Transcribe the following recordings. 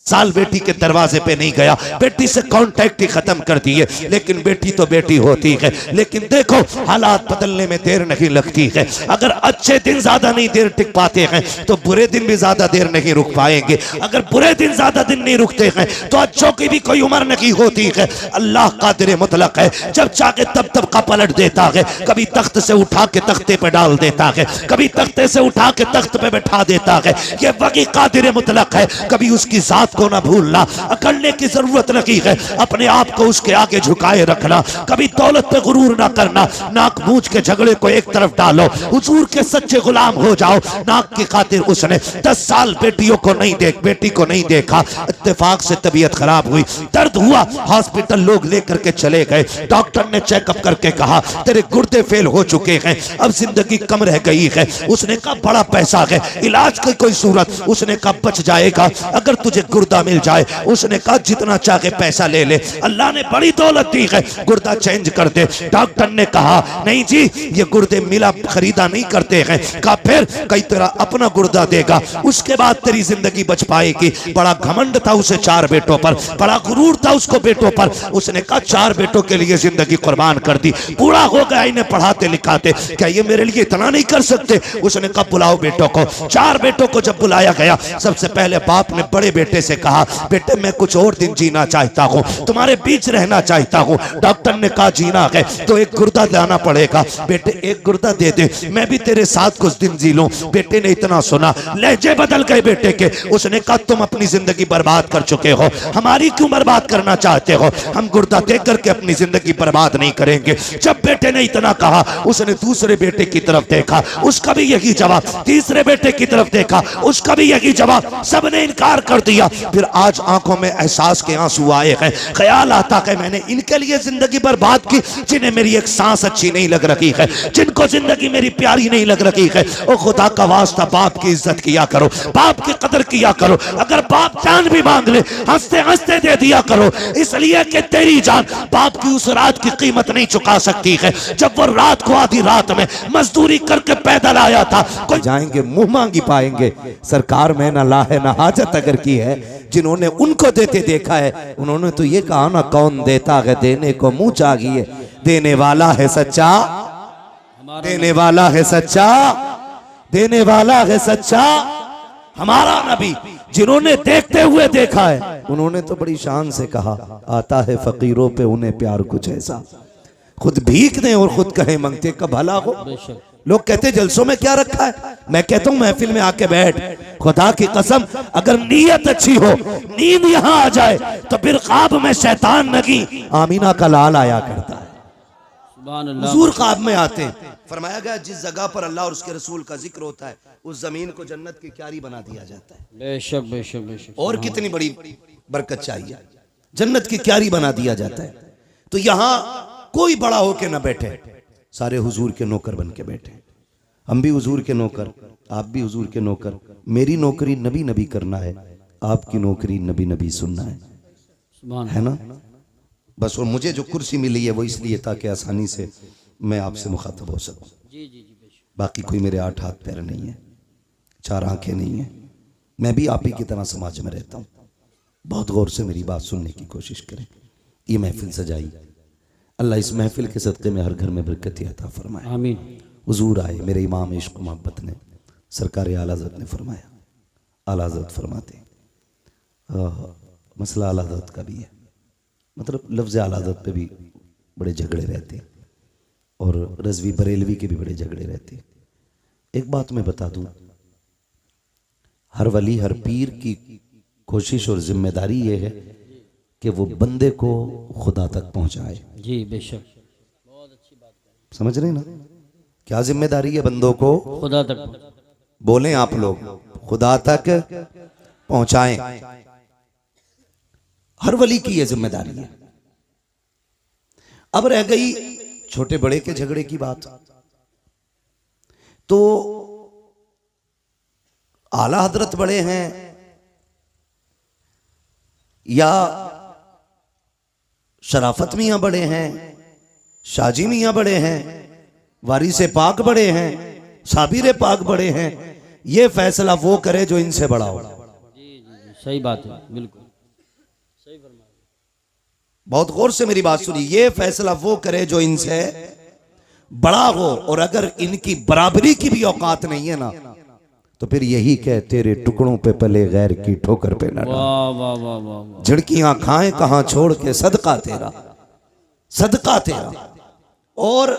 साल बेटी के दरवाजे पे नहीं गया, बेटी से कांटेक्ट ही खत्म कर दिए, लेकिन बेटी तो बेटी होती है। लेकिन देखो हालात बदलने में देर नहीं लगती है। अगर अच्छे दिन ज्यादा नहीं देर टिक पाते हैं तो बुरे दिन भी ज्यादा देर नहीं रुक पाएंगे। अगर बुरे दिन ज्यादा दिन नहीं रुकते हैं तो अच्छों की भी कोई उम्र नहीं होती है। अल्लाह कादिर मुतलक है, जब चाहे तब तब का पलट देता है। कभी तख्त से उठा के तख्ते पे डाल देता है, कभी तख्ते से उठा के तख्त पे बैठा देता है। ये वही कादिर मुतलक है। कभी उसकी जात को ना भूलना, अकड़ने की जरूरत नहीं है, अपने आप को उसके आगे झुकाए रखना। कभी दौलत पे गुरूर ना करना, नाक मूंछ के झगड़े को एक तरफ डालो, हुजूर के सच्चे गुलाम हो जाओ। नाक की खातिर उसने 10 साल बेटी को नहीं देखा। इत्तेफाक से तबीयत खराब हुई, दर्द हुआ, हॉस्पिटल लोग लेकर के चले गए। डॉक्टर ने चेकअप करके कहा तेरे गुर्दे फेल हो चुके हैं, अब जिंदगी कम रह गई है। उसने कहा बड़ा पैसा है, इलाज की कोई सूरत? उसने कहा बच जाएगा अगर तुझे गुर्दा मिल जाए। उसने कहा जितना चाहे पैसा ले ले, अल्लाह ने बड़ी दौलत दी है, गुर्दा चेंज कर दे। डॉक्टर ने कहा नहीं जी, ये गुर्दे मिला खरीदा नहीं करते हैं। कहा फिर? कई तेरा अपना गुर्दा देगा, उसके बाद तेरी जिंदगी बच पाएगी। बड़ा घमंड था उसे 4 बेटों पर, बड़ा गुरूर था उसको बेटों पर। उसने कहा 4 बेटों के लिए जिंदगी कुर्बान कर दी, पूरा हो गया इन्हें पढ़ाते लिखाते, क्या ये मेरे लिए इतना नहीं कर सकते? उसने कहा बुलाओ बेटों को। 4 बेटों को जब बुलाया गया, सबसे पहले बाप ने बड़े बेटे से कहा बेटे मैं कुछ और दिन जीना चाहता हूँ, तुम्हारे बीच रहना चाहता हूँ। डॉक्टर ने कहा जीना है तो एक गुर्दा लाना पड़ेगा। बेटे एक गुर्दा दे दे, मैं भी तेरे साथ कुछ दिन जी लूं। बेटे ने इतना सुना, लहजे बदल गए बेटे के। उसने कहा तुम अपनी जिंदगी बर्बाद कर चुके हो, हमारी क्यों बर्बाद करना चाहते हो? हम गुर्दा दे करके अपनी जिंदगी बर्बाद नहीं करेंगे। जब बेटे ने इतना कहा, उसने दूसरे बेटे की तरफ देखा, उसका भी यही जवाब। तीसरे बेटे की तरफ देखा, उसका भी यही जवाब। सबने इनकार कर दिया। फिर आज आंखों में एहसास के आंसू आए हैं। ख्याल आता है मैंने इनके लिए जिंदगी बर्बाद की, जिन्हें मेरी एक सांस अच्छी नहीं लग रही है, जिनको जिंदगी मेरी प्यारी नहीं लग रही है। ओ खुदा का वास्ता, बाप की इज्जत किया करो, बाप की कदर किया करो। अगर बाप जान भी मांग ले, हंसते हंसते दे दिया करो, इसलिए कि तेरी जान बाप की उस रात की कीमत नहीं चुका सकती है, जब वो रात को आधी रात में मजदूरी करके पैदल आया था। कोई जाएंगे मुंह मांगी पाएंगे, सरकार में ना लाहे ना हाजत अगर की है। जिन्होंने उनको देते देखा है, उन्होंने तो ये कहा ना कौन देता है देने को मुंह चाहिए। देने वाला है सच्चा, देने वाला है सच्चा, देने वाला है सच्चा हमारा नबी। जिन्होंने देखते हुए देखा है, उन्होंने तो बड़ी शान से कहा आता है फकीरों पे उन्हें प्यार कुछ ऐसा, खुद भीख दें और खुद कहें मंगते का भला हो। लोग कहते जलसों में क्या रखा है, मैं कहता हूं महफिल में आके बैठ, खुदा की कसम अगर नीयत अच्छी हो, नींद यहां आ जाए तो फिर ख्वाब में शैतान नहीं आमीना का लाल आया करता है। हुजूर ख्वाब में आते हैं। फरमाया गया जिस जगह पर अल्लाह और उसके रसूल का जिक्र होता है, उस जमीन को जन्नत की क्यारी बना दिया जाता है। बेशक बेशक बेशक। और कितनी बड़ी बरकत चाहिए, जन्नत की क्यारी बना दिया जाता है। तो यहां कोई बड़ा होके ना बैठे, सारे हुजूर के नौकर बन के बैठे। हम भी हुजूर के नौकर, आप भी हुजूर के नौकर। मेरी नौकरी नबी नबी करना है, आपकी नौकरी नबी नबी सुनना है ना बस। और मुझे जो कुर्सी मिली है वो इसलिए ताकि आसानी से मैं आपसे मुखातब हो सकूं। बाकी कोई मेरे 8 हाथ पैर नहीं है, 4 आंखें नहीं है। मैं भी आप ही की तरह समाज में रहता हूं। बहुत गौर से मेरी बात सुनने की कोशिश करें। ये महफिल सजाई, अल्लाह इस महफिल के सदक़े में हर घर में बरकत अता फरमाए। आमीन। हुजूर आए, मेरे इमाम इश्क मोहब्बत ने, सरकार आला हज़रत ने फरमाया, आला हज़रत फरमाते मसला आला हज़रत का भी है, मतलब लफ्ज़ आला हज़रत पे भी बड़े झगड़े रहते हैं और रज़वी बरेलवी के भी बड़े झगड़े रहते हैं। एक बात मैं बता दूं, हर वली हर पीर की कोशिश और जिम्मेदारी ये है कि वो बंदे को खुदा तक पहुंचाए। जी बेशक, बहुत अच्छी बात है। समझ रहे ना क्या जिम्मेदारी है बंदों को खुदा तक बोलें आप लोग, खुदा तक पहुंचाएं। हर वली की यह जिम्मेदारी है। अब रह गई छोटे बड़े के झगड़े की बात, तो आला हजरत बड़े हैं या शराफत मियां बड़े हैं, शाजी मियां बड़े हैं, वारिसे पाक बड़े हैं, साबिर पाक बड़े हैं, ये फैसला वो करे जो इनसे बड़ा हो। सही बात है, बिल्कुल सही फरमाया। बहुत गौर से मेरी बात सुनिए। ये फैसला वो करे जो इनसे बड़ा हो, और अगर इनकी बराबरी की भी औकात नहीं है ना, तो फिर यही कह तेरे टुकड़ों पे पले गैर की ठोकर पे न डाल। वाह वाह वाह वाह वाह। झिड़कियां खाएं कहां छोड़ के सदका तेरा, सदका तेरा। और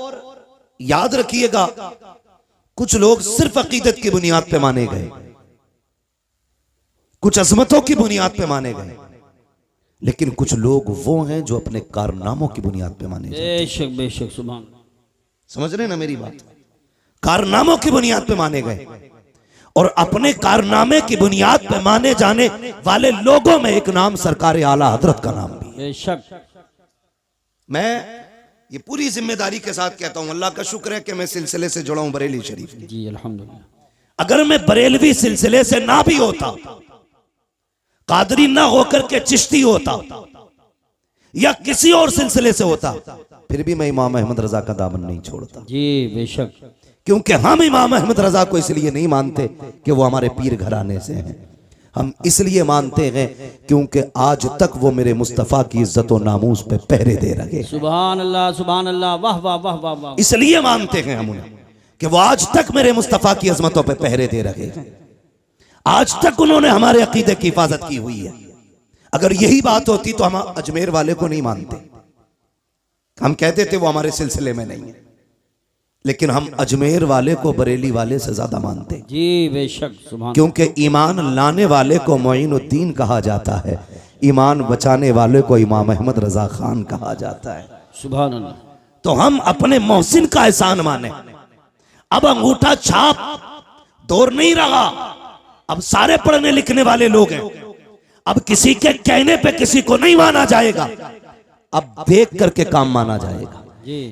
याद रखिएगा, कुछ लोग सिर्फ अकीदत की बुनियाद पे माने गए, कुछ अजमतों की बुनियाद पे माने गए, लेकिन कुछ लोग वो हैं जो अपने कारनामों की बुनियाद पे माने गए। बेशक बेशक, सुभान। समझ रहे ना मेरी बात? कारनामों की बुनियाद पे माने गए, और अपने कारनामे की बुनियाद पे माने जाने वाले लोगों में एक नाम सरकार आला हजरत का नाम भी है। बेशक। मैं ये पूरी जिम्मेदारी के साथ कहता हूं, अल्लाह का शुक्र है कि मैं सिलसिले से जुड़ा हूं बरेली शरीफ। जी अल्हम्दुलिल्लाह। अगर मैं बरेलवी सिलसिले से ना भी होता, कादरी ना होकर के चिश्ती होता, या किसी और सिलसिले से होता, फिर भी मैं इमाम अहमद रजा का दामन नहीं छोड़ता। जी बेशक। क्योंकि हम इमाम अहमद रजा को इसलिए नहीं मानते कि वो हमारे पीर घराने से हैं, हम इसलिए मानते हैं क्योंकि आज तक वो मेरे मुस्तफ़ा की इज्जत और नामूस पे पहरे दे रहे। सुभान अल्लाह, सुभान अल्लाह, वाह वाह वाह वाह वाह। इसलिए मानते हैं हम उन्हें कि वो आज तक मेरे मुस्तफ़ा की अजमतों पे पहरे दे रहे, आज तक उन्होंने हमारे अकीदे की हिफाजत की हुई है। अगर यही बात होती तो हम अजमेर वाले को नहीं मानते, हम कहते थे वो हमारे सिलसिले में नहीं है, लेकिन हम अजमेर वाले को बरेली वाले से ज्यादा मानते। जी बेशक, सुभान। क्योंकि ईमान लाने वाले को मोइनुद्दीन कहा जाता है, ईमान बचाने वाले को इमाम अहमद रजा खान कहा जाता है। सुभान अल्लाह। तो हम अपने मोहसिन का एहसान माने। अब अंगूठा छाप दौर नहीं रहा, अब सारे पढ़ने लिखने वाले लोग हैं, अब किसी के कहने पे किसी को नहीं माना जाएगा, अब देख करके काम माना जाएगा।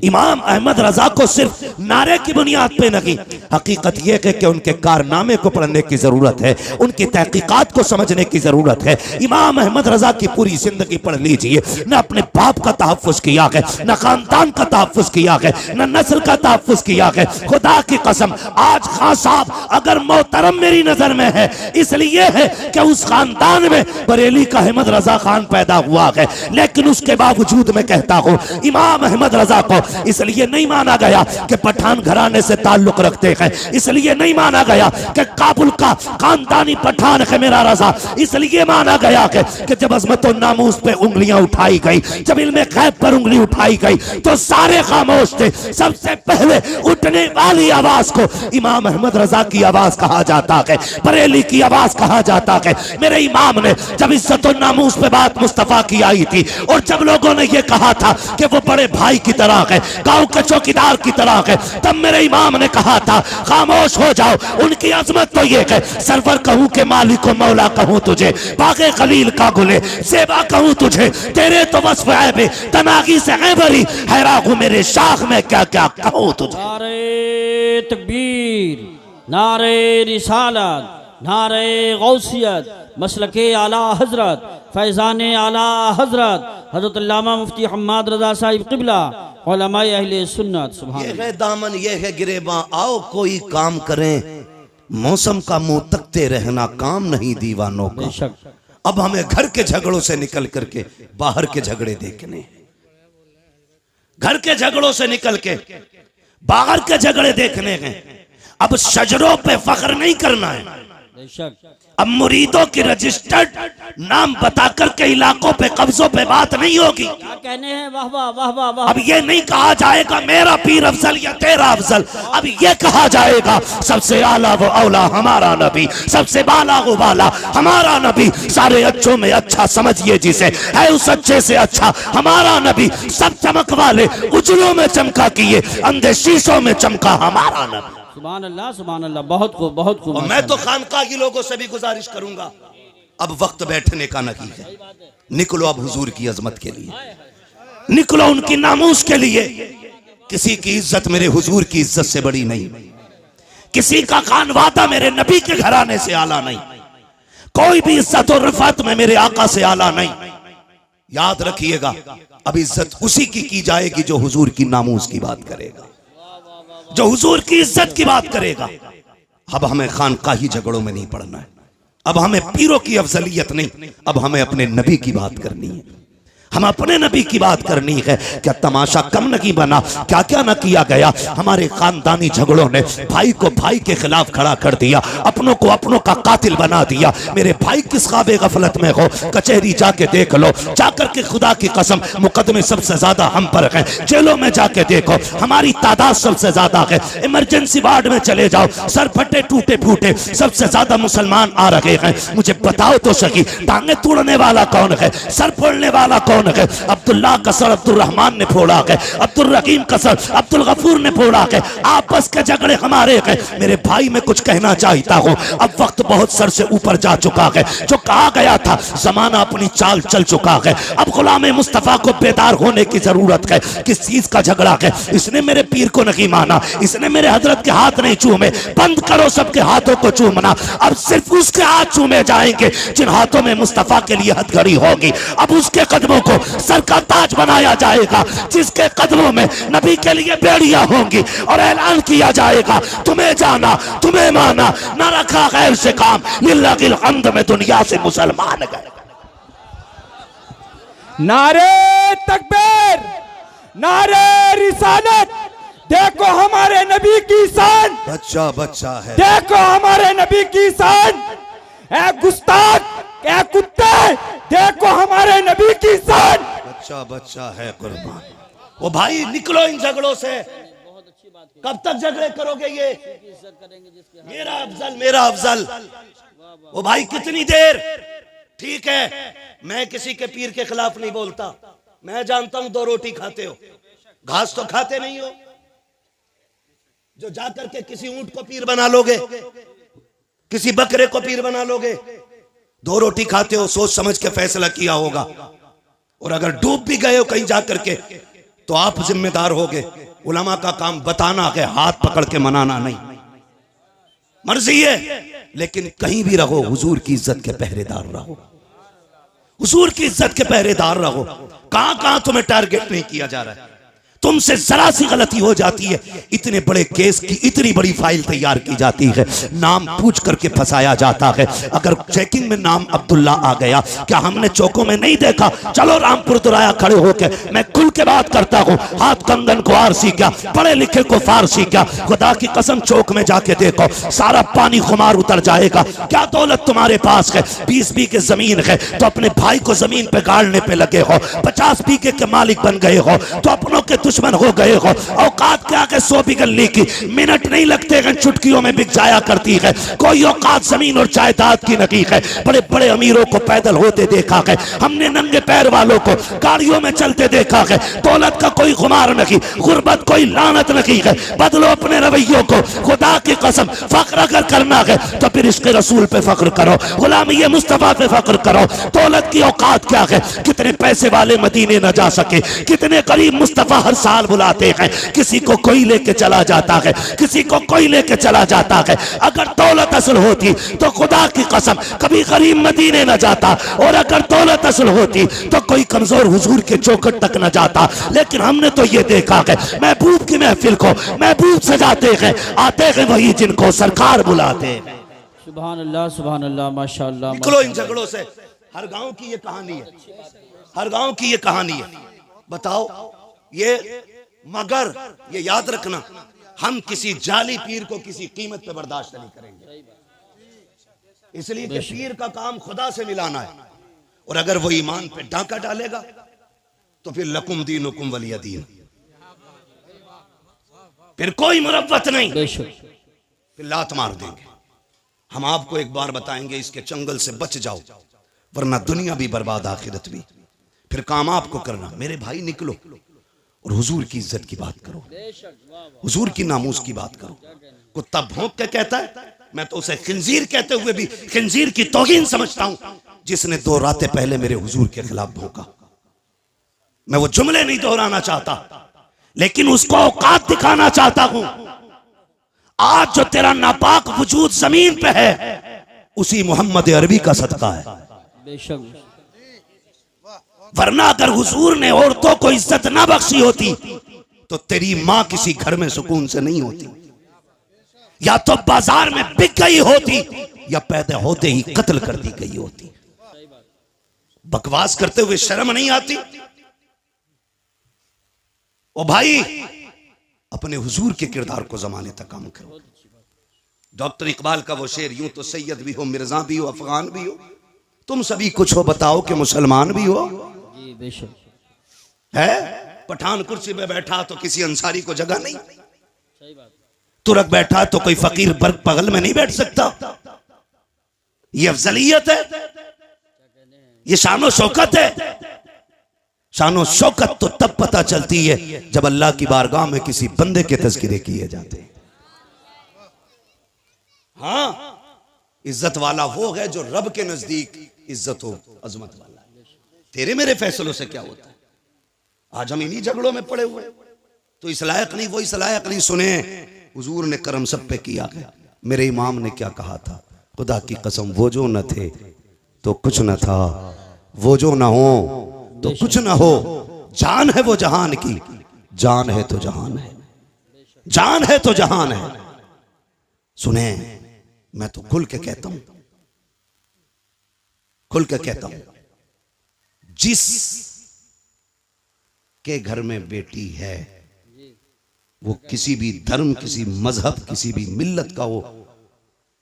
इमाम अहमद रजा को सिर्फ नारे की बुनियाद पे नहीं, हकीकत यह है कि उनके कारनामे को पढ़ने की जरूरत है, उनकी तहकीकात को समझने की जरूरत है। इमाम अहमद रजा की पूरी जिंदगी पढ़ लीजिए, न अपने बाप का तहफ़्फ़ुज़ किया है, न खानदान का तहफ़्फ़ुज़ किया है, न नस्ल का तहफ़्फ़ुज़ किया है। खुदा की कसम, आज खान साहब अगर मोहतरम मेरी नजर में है, इसलिए है कि उस खानदान में बरेली का अहमद रजा खान पैदा हुआ है, लेकिन उसके बावजूद मैं कहता हूँ इमाम अहमद रजा को इसलिए नहीं माना गया कि पठान घराने से ताल्लुक रखते हैं, इसलिए नहीं माना गया कि काबुल का खानदानी पठान है मेरा रजा, इसलिए माना गया कि जब अजमत और नामूस पे उंगलियां उठाई गई, जब इल्मे गैब पर उंगली उठाई गई, तो सारे खामोश थे। सबसे पहले उठने वाली आवाज को इमाम अहमद रजा की आवाज कहा जाता है, बरेली की आवाज कहा जाता है। मेरे इमाम ने जब इज्जत और नामूस पे बात मुस्तफा की आई थी, और जब लोगों ने यह कहा था कि वो बड़े भाई की तरह है, गांव के चौकीदार की तरह है, तब मेरे इमाम ने कहा था खामोश हो जाओ। उनकी अजमत तो ये है, सरवर कहूं के मालिक को मौला कहूं तुझे, बागे खलील का गुले सेवा कहूं तुझे, तेरे तो वस्फ ऐबे तनागी से ऐबरी हैरा हूं मेरे शाख में क्या क्या कहूं तुझे। नारे तकबीर, नारे रिसालत, नारे गौसियत, मसलके आला हजरत, फैजान आला हजरत हजरत अल्लामा मुफ्ती हम्माद रजा साहिब क़िबला उलमाए अहले सुन्नत। सुभान। ये है दामन, ये है गिरेबां, आओ कोई काम करें, मौसम का मुंह तकते रहना काम नहीं दीवानों का। बेशक। अब हमें घर के झगड़ों से निकल करके बाहर के झगड़े देखने, घर के झगड़ों से निकल के बाहर के झगड़े देखने हैं। अब शजरों पे फख्र नहीं करना है, बेशक। अब मुरीदों की रजिस्टर्ड नाम बताकर के इलाकों पे कब्जों पे बात नहीं होगी। क्या कहने हैं, वाह वाह वाह वाह वाह। अब ये नहीं कहा जाएगा मेरा पीर अफजल या तेरा अफजल, अब ये कहा जाएगा सबसे आला वो औला हमारा नबी, सबसे बाला वो बाला हमारा नबी, सारे अच्छों में अच्छा समझिए जिसे, है उस अच्छे से अच्छा हमारा नबी, सब चमक वाले उजलों में चमका किए, अंधे शीशों में चमका हमारा नबी। सुभान अल्लाह, सुभान अल्लाह, बहुत खूब, बहुत खूब। और मैं तो खानका की लोगों से भी गुजारिश करूंगा, अब वक्त बैठने का नहीं है, निकलो अब हुजूर की अजमत के लिए, निकलो उनकी नामूस के लिए। किसी की इज्जत मेरे हुजूर की इज्जत से बड़ी नहीं, किसी का खानवादा मेरे नबी के घराने से आला नहीं, कोई भी इज्जत और रफात में मेरे आका से आला नहीं। याद रखिएगा, अब इज्जत उसी की जाएगी जो हुजूर की नामूस की बात करेगा, जो हुजूर की इज्जत की बात करेगा। अब हमें खानकाही झगड़ों में नहीं पड़ना है, अब हमें पीरों की अफजलियत नहीं, अब हमें अपने नबी की बात करनी है, हम अपने नबी की बात करनी है। क्या तमाशा कम नहीं बना, क्या क्या न किया गया। हमारे खानदानी झगड़ों ने भाई को भाई के खिलाफ खड़ा कर दिया, अपनों को अपनों का कातिल बना दिया। मेरे भाई किस ख्वाबे गफलत में हो, कचहरी जाके देख लो, जाकर के खुदा की कसम मुकदमे सबसे ज्यादा हम पर हैं। जेलों में जाके देखो हमारी तादाद सबसे ज्यादा है। इमरजेंसी वार्ड में चले जाओ, सर फटे टूटे फूटे सबसे ज्यादा मुसलमान आ रहे हैं। मुझे बताओ तो सही, टांगे तोड़ने वाला कौन है, सर फोड़ने वाला कौन है? अब्दुल्ला का सर अब्दुल रहमान ने फोड़ा है, अब्दुल रहीम का सर अब्दुल गफूर ने फोड़ा है। आपस के झगड़े हमारे हैं। मेरे भाई मैं कुछ कहना चाहता हूं, अब वक्त बहुत सर से ऊपर जा चुका है। जो कहा गया था जमाना अपनी चाल चल चुका है। अब गुलाम मुस्तफा को बेदार होने की जरूरत है। किस चीज का झगड़ा है? इसने मेरे पीर को नहीं माना, इसने मेरे हजरत के हाथ नहीं चूमे। बंद करो सबके हाथों को चूमना, अब सिर्फ उसके हाथ चूमे जाएंगे जिन हाथों में मुस्तफा के लिए हथकड़ी होगी। अब उसके कदमों को सर का ताज बनाया जाएगा, जिसके कदमों में नबी के लिए बेड़ियां होंगी और ऐलान किया जाएगा तुम्हें जाना तुम्हें माना, न रखा गैर से काम, लिल्लाहिल हम्द में दुनिया से मुसलमान गए। नारे तकबीर, नारे रिसालत, देखो हमारे नबी की शान, बच्चा बच्चा है, देखो हमारे नबी की शान। ए गुस्ताख, ए कुत्ते, देखो हमारे नबी की शान। बच्चा बच्चा है कुर्बान। वो भाई निकलो इन झगड़ों से, कब तक झगड़े करोगे? ये मेरा अफजल मेरा अफजल, वो भाई कितनी देर? ठीक है, मैं किसी के पीर के खिलाफ नहीं बोलता। मैं जानता हूं 2 रोटी खाते हो, घास तो खाते नहीं हो। जो जाकर के किसी ऊंट को पीर बना लोगे, किसी बकरे को पीर बना लोगे। 2 रोटी खाते हो, सोच समझ के फैसला किया होगा। और अगर डूब भी गए हो कहीं जाकर के तो आप जिम्मेदार होगे। उलमा का काम बताना है, हाथ पकड़ के मनाना नहीं। मर्जी है, लेकिन कहीं भी रहो हुजूर की इज्जत के पहरेदार रहो, हुजूर की इज्जत के पहरेदार रहो। कहां कहां तुम्हें टारगेट नहीं किया जा रहा है, तुमसे जरा सी गलती हो जाती है, इतने बड़े केस की इतनी बड़ी फाइल तैयार की जाती है, नाम पूछ करके फंसाया जाता है। अगर चेकिंग में नाम अब्दुल्ला आ गया, क्या हमने चौकों में नहीं देखा? चलो रामपुर दुराया खड़े होके मैं खुल के बात करता हूँ, हाथ कंगन को आरसी क्या, पढ़े लिखे को फारसी क्या। खुदा की कसम चौक में जाके देखो, सारा पानी खुमार उतर जाएगा। क्या दौलत तुम्हारे पास है? 20 बीघे जमीन है तो अपने भाई को जमीन पे गाड़ने पे लगे हो, 50 बीघे के मालिक बन गए हो तो अपनों के दुश्मन हो गए हो। औकात क्या के 100 बिगलने की मिनट नहीं लगते हैं, चुटकियों में बिक जाया करती है। कोई औकात जमीन और जायदाद की नहीं है। बड़े बड़े अमीरों को पैदल होते देखा है हमने, नंगे पैर वालों को गाड़ियों में चलते देखा है। दौलत का कोई खुमार नहीं, गुर्बत कोई लानत नहीं है। बदलो अपने रवैयों को, खुदा की कसम फख्र अगर करना है तो फिर इसके रसूल पे फख्र करो, गुलामी मुस्तफा पे फख्र करो। दौलत की औकात क्या है? कितने पैसे वाले मदीने न जा सके, कितने गरीब मुस्तफा हर साल बुलाते हैं। किसी को कोई लेके चला जाता है, किसी को कोई लेके चला जाता है। अगर दौलत असल होती तो खुदा की कसम कभी गरीब मदीने न जाता, और अगर दौलत असल होती तो कोई कमजोर हुजूर के चौखट तक न जाता। लेकिन हमने तो ये देखा है, महबूब की महफिल को महबूब सजाते हैं, आते हैं वही जिनको सरकार बुलाते हैं। सुभान अल्लाह माशाअल्लाह। निकलो इन झगड़ों से। हर गांव की ये कहानी है, हर गांव की ये कहानी है। बताओ ये, मगर ये याद रखना, हम किसी जाली पीर को किसी कीमत पे बर्दाश्त नहीं करेंगे, इसलिए कि पीर का काम खुदा से मिलाना है। और अगर वो ईमान पे डाका डालेगा तो फिर लकुम दीनुकुम वलिय दीन, फिर कोई मुरव्वत नहीं, फिर लात मार देंगे। हम आपको एक बार बताएंगे, इसके चंगल से बच जाओ, वरना दुनिया भी बर्बाद आखिरत भी। फिर काम आपको करना। मेरे भाई निकलो और हुजूर की इज्जत की बात करो, हुजूर की नामूस की बात करो। कुत्ता भौंक के कहता है, मैं तो उसे खिंजीर कहते हुए भी खिंजीर की तौहीन समझता हूं, जिसने 2 रातें पहले मेरे हुजूर के खिलाफ भौंका। मैं वो जुमले नहीं दोहराना चाहता, लेकिन उसको औकात दिखाना चाहता हूं। आज जो तेरा नापाक वजूद जमीन पे है, उसी मोहम्मद अरबी का सदका है। बेशक, वरना अगर हुजूर ने औरतों को इज्जत ना बख्शी होती तो तेरी मां किसी घर में सुकून से नहीं होती, या तो बाजार में बिक गई होती या पैदा होते ही कत्ल कर दी गई होती। बकवास करते हुए शर्म नहीं आती? ओ भाई, अपने हुजूर के किरदार को जमाने तक काम करो। डॉक्टर इकबाल का वो शेर, यूं तो सैयद भी हो, मिर्जा भी हो, अफगान भी हो, तुम सभी कुछ हो, बताओ कि मुसलमान भी हो। जी बेशक है पठान कुर्सी पे बैठा तो किसी अंसारी को जगह नहीं, तुरक बैठा तो कोई फकीर बर्ग बगल में नहीं बैठ सकता। ये अफजलियत है, ये शानो शौकत है। शानो शौकत तो तब पता चलती है जब अल्लाह की बारगाह में किसी बंदे के तज़किरे किए जाते हैं। हाँ, इज्जत वाला वो है जो रब के नजदीक इज्जत हो, अजमत वाला है। तेरे मेरे फैसलों से क्या होता है? आज हम इन्हीं झगड़ों में पड़े हुए, तो इस लायक नहीं वो इस लायक नहीं। सुने, हुजूर ने करम सब पे किया है। मेरे इमाम ने क्या कहा था? खुदा की कसम, वो जो न थे तो कुछ न था, वो जो न हो तो कुछ न हो। जान है वो जहान की, जान है तो जहान है, जान है तो जहान है। सुने, मैं तो खुल के कहता हूं, खुल के कहता हूं, जिस के घर में बेटी है वो किसी भी धर्म, किसी मजहब, किसी भी मिल्लत का हो,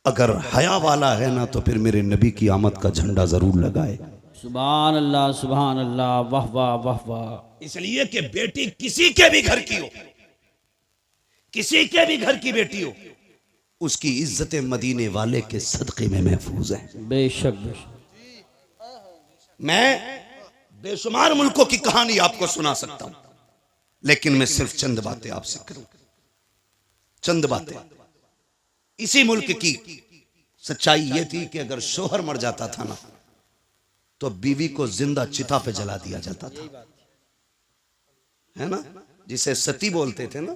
अगर हया वाला है ना तो फिर मेरे नबी की आमद का झंडा जरूर लगाए। सुभान अल्लाह, वाह वाह वाह वाह। इसलिए कि बेटी किसी के भी घर की हो, किसी के भी घर की बेटी हो, उसकी इज्जत मदीने वाले के सदक़े में महफूज है। बेशक बेशक। मैं बेशुमार मुल्कों की कहानी आपको सुना सकता हूं, लेकिन मैं सिर्फ चंद बातें आपसे करूं, चंद बातें। इसी मुल्क की सच्चाई यह थी कि अगर शोहर मर जाता था ना तो बीवी को जिंदा चिता पे जला दिया जाता था, है ना, जिसे सती बोलते थे ना,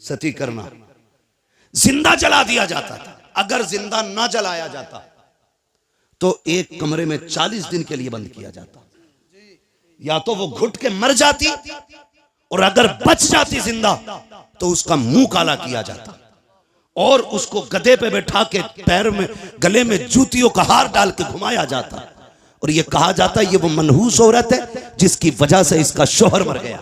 सती करना, जिंदा जला दिया जाता था। अगर जिंदा ना जलाया जाता तो एक कमरे में 40 दिन के लिए बंद किया जाता। या तो वो घुट के मर जाती, और अगर बच जाती जिंदा तो उसका मुंह काला किया जाता और उसको गधे पे बैठा के पैर में, गले में जूतियों का हार डाल के घुमाया जाता, और ये कहा जाता ये वो मनहूस औरत है जिसकी वजह से इसका शोहर मर गया।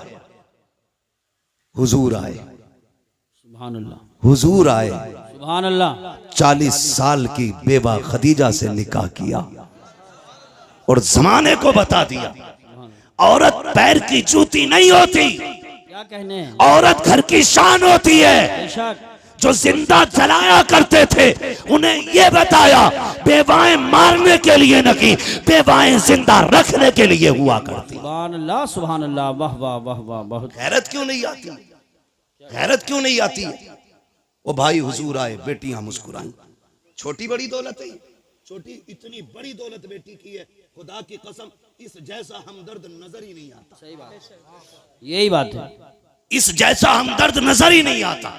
हुजूर आए, सुभान अल्लाह, हुजूर आए, सुभान अल्लाह। 40 साल की बेवा खदीजा से निकाह किया और जमाने को बता दिया औरत पैर की जूती नहीं होती, क्या कहने हैं? औरत घर की शान होती है। बेशक। जो जिंदा जलाया करते थे उन्हें यह बताया बेवाएं मारने के लिए नहीं, बेवाएं जिंदा रखने के लिए हुआ करती। सुभान अल्लाह, वाह वाह वाह वाह। बहुत गैरत क्यों नहीं आती, गैरत क्यों नहीं आती? वो भाई हुजूर आए, बेटियां मुस्कुराई। छोटी बड़ी दौलत है, छोटी इतनी बड़ी दौलत बेटी की है, खुदा की कसम इस जैसा हमदर्द नजर ही नहीं आता। सही बात, यही बात है, इस जैसा हमदर्द नजर ही नहीं आता।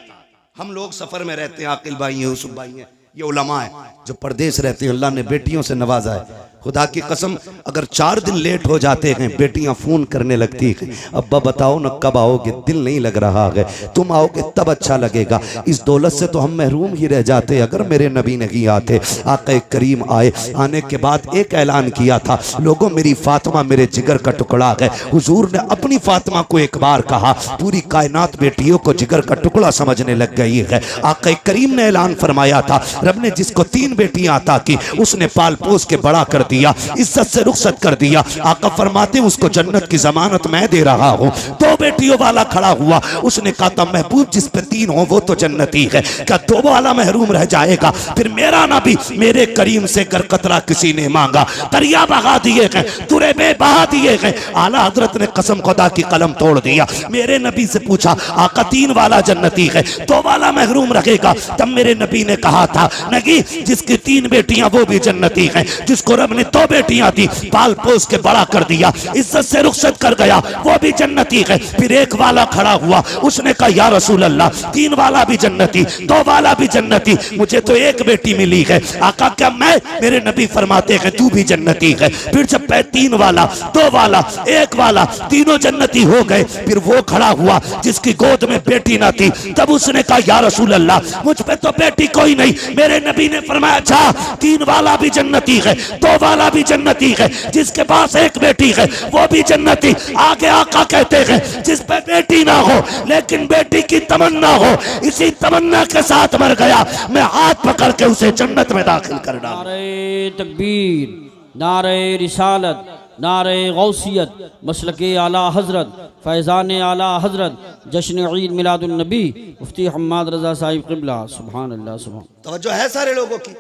हम लोग सफर में रहते हैं, आकिल भाई हैं, यूसुफ भाई हैं, ये उलमा है जो परदेश रहते हैं, अल्लाह ने बेटियों से नवाजा है। खुदा की कसम अगर 4 दिन लेट हो जाते हैं बेटियां फोन करने लगती हैं, अब्बा बताओ ना कब आओगे, दिल नहीं लग रहा है, तुम आओगे तब अच्छा लगेगा। इस दौलत से तो हम महरूम ही रह जाते अगर मेरे नबी नहीं आते। आक़ा करीम आए, आने के बाद एक ऐलान किया था, लोगों मेरी फातिमा मेरे जिगर का टुकड़ा है। हुजूर ने अपनी फातिमा को एक बार कहा, पूरी कायनात बेटियों को जिगर का टुकड़ा समझने लग गई है। आक़ा करीम ने ऐलान फरमाया था, रब ने जिसको 3 बेटियां अता की उसने पाल पोस के बड़ा कर दिया, इज्जत से रुखसत कर दिया। आका फरमाते उसको जन्नत की जमानत मैं दे रहा हूँ। 2 बेटियों वाला खड़ा हुआ, उसने कहा था महबूब जिस पे 3 हो वो तो जन्नती है, क्या 2 वाला महरूम रह जाएगा? फिर मेरा नबी मेरे करीम से कर कतरा किसी ने मांगा, दरिया बहा दिए गए, तुरे में बहा दिए गए। आला हजरत ने कसम खुदा की कलम तोड़ दिया। मेरे नबी से पूछा आका 3 वाला जन्नती है, 2 वाला महरूम रहेगा? तब मेरे नबी ने कहा था नहीं, जिसकी 3 बेटियां वो भी जन्नती है, जिसको रब में 2 बेटियां थी, पाल पोस के बड़ा कर दिया, इज्जत से रुखसत कर गया, वो भी जन्नती है। फिर एक वाला खड़ा हुआ, उसने कहा या रसूल अल्लाह, 3 वाला भी जन्नती, 2 वाला भी जन्नती, मुझे तो 1 बेटी मिली है। आका क्या मैं? मेरे नबी फरमाते हैं तू भी जन्नती है। फिर जब 3 वाला, 2 वाला, 1 वाला, तीनों जन्नती हो गए, फिर वो खड़ा हुआ जिसकी गोद में बेटी ना थी, तब उसने कहा या रसूल अल्लाह, मुझ पे तो बेटी कोई नहीं। मेरे नबी ने फरमाया अच्छा, 3 वाला भी जन्नती है, 2 वाला भी जन्नती है, जिसके पास 1 बेटी है वो भी जन्नती। आगे आका कहते हैं जिस पे बेटी ना हो लेकिन बेटी की तमन्ना हो, इसी तमन्ना के साथ मर गया, मैं हाथ पकड़ के उसे जन्नत में दाखिल कर डाला। नारे तकबीर, नारे रिसालत, नारे गौसियत, मसलके आला हजरत, फैज़ान आला हजरत, जश्न ईद मिलादुन नबी, मुफ्ती हम्माद रजा साहिब क़िबला। सुभान अल्लाह, सुभान। तवज्जो है सारे लोगों की?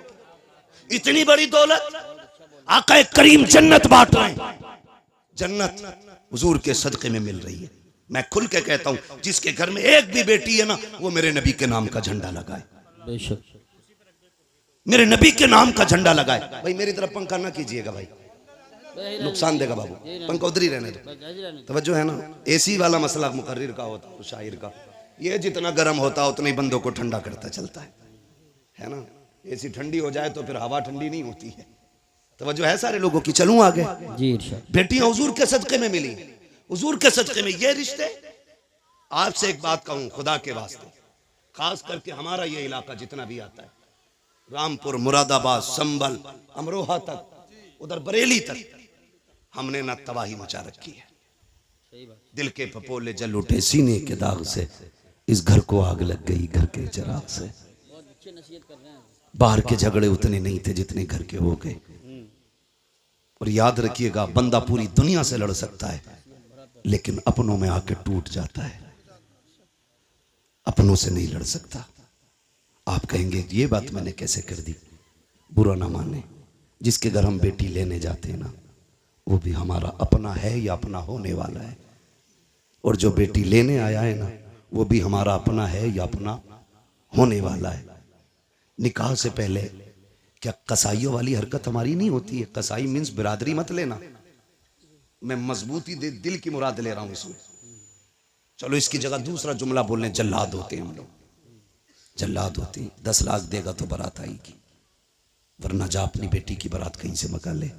इतनी बड़ी दौलत, आका करीम जन्नत बांट रहे हैं। जन्नत हुजूर के सदके में मिल रही है। मैं खुल के कहता हूं, जिसके घर में 1 भी बेटी है ना, वो मेरे नबी के नाम का झंडा लगाए। बेशक, मेरे नबी के नाम का झंडा लगाए। भाई मेरी तरफ पंखा ना कीजिएगा भाई, नुकसान देगा बाबू, पंखा उधर ही रहने दो। तवज्जो है ना? एसी वाला मसला मुकर्रिर का होता है, शायर का, ये जितना गर्म होता है उतना ही बंदों को ठंडा करता चलता है ना? एसी ठंडी हो जाए तो फिर हवा ठंडी नहीं होती है। तवज्जो है सारे लोगों की? चलूं आगे? जी इरशाद। बेटियां हुजूर के सदके में मिली, हुजूर के सदके में ये रिश्ते। आपसे एक बात कहूं खुदा के वास्ते, खास करके हमारा ये इलाका जितना भी आता है, रामपुर, मुरादाबाद, संभल, अमरोहा तक, उधर बरेली तक, हमने ना तबाही मचा रखी है। दिल के फपोले जल उठे सीने के दाग से, इस घर को आग लग गई घर के चिराग से। बाहर के झगड़े उतने नहीं थे जितने घर के हो गए। और याद रखिएगा, बंदा पूरी दुनिया से लड़ सकता है लेकिन अपनों में आके टूट जाता है, अपनों से नहीं लड़ सकता। आप कहेंगे ये बात मैंने कैसे कर दी? बुरा ना माने, जिसके घर हम बेटी लेने जाते हैं ना, वो भी हमारा अपना है या अपना होने वाला है। और जो बेटी लेने आया है ना, वो भी हमारा अपना है या अपना होने वाला है। निकाह से पहले क्या कसाईयों वाली हरकत हमारी नहीं होती है? कसाई मीन्स बिरादरी मत लेना, मैं मजबूती दिल की मुराद ले रहा हूं इसमें। चलो इसकी जगह दूसरा जुमला बोलने, जल्लाद होते हैं हम लोग, जल्लाद होते हैं। 10 लाख देगा तो बारात आएगी, वरना जा अपनी बेटी की बारात कहीं से मंगा ले।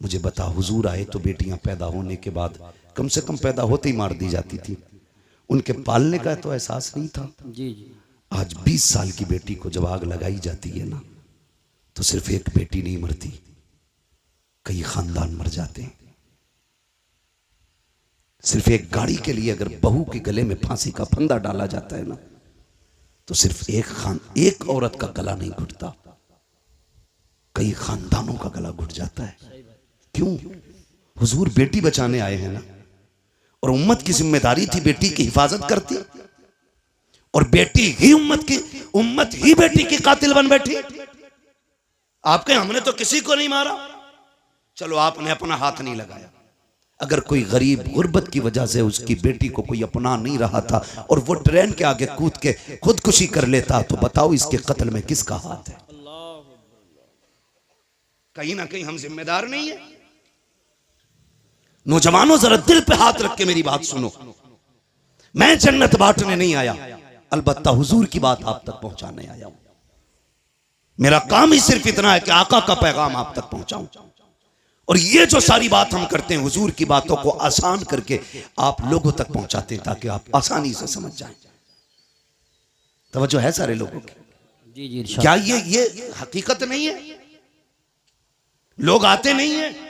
मुझे बता, हुजूर आए तो बेटियां पैदा होने के बाद कम से कम पैदा होते ही मार दी जाती थी, उनके पालने का तो एहसास नहीं था। जी जी। आज 20 साल की बेटी को जब आग लगाई जाती है ना, तो सिर्फ एक बेटी नहीं मरती, कई खानदान मर जाते हैं। सिर्फ एक गाड़ी के लिए अगर बहू के गले में फांसी का फंदा डाला जाता है ना, तो सिर्फ एक औरत का गला नहीं घुटता, कई खानदानों का गला घुट जाता है। क्यों? हुजूर बेटी बचाने आए हैं ना, और उम्मत की जिम्मेदारी थी बेटी की हिफाजत करती, और बेटी ही उम्मत ही बेटी की कातिल बन बैठी। आप कहें हमने तो किसी को नहीं मारा, चलो आपने अपना हाथ नहीं लगाया। अगर कोई गरीब गुर्बत की वजह से उसकी बेटी को कोई अपना नहीं रहा था और वो ट्रेन के आगे कूद के खुदकुशी कर लेता, तो बताओ इसके कत्ल में किसका हाथ है? कहीं ना कहीं हम जिम्मेदार नहीं है। नौजवानों जरा दिल पे हाथ रख के मेरी बात सुनो, मैं जन्नत बांटने नहीं आया, अलबत्ता हुजूर की बात आप तक पहुंचाने आया हूं। मेरा काम ही सिर्फ इतना है कि आका का पैगाम आप तक पहुंचाऊं, और ये जो सारी बात हम करते हैं हुजूर की बातों को आसान करके आप लोगों तक पहुंचाते हैं ताकि आप आसानी से समझ जाएं। तवज्जो है सारे लोगों की? जी जी। क्या ये हकीकत नहीं है? लोग आते नहीं है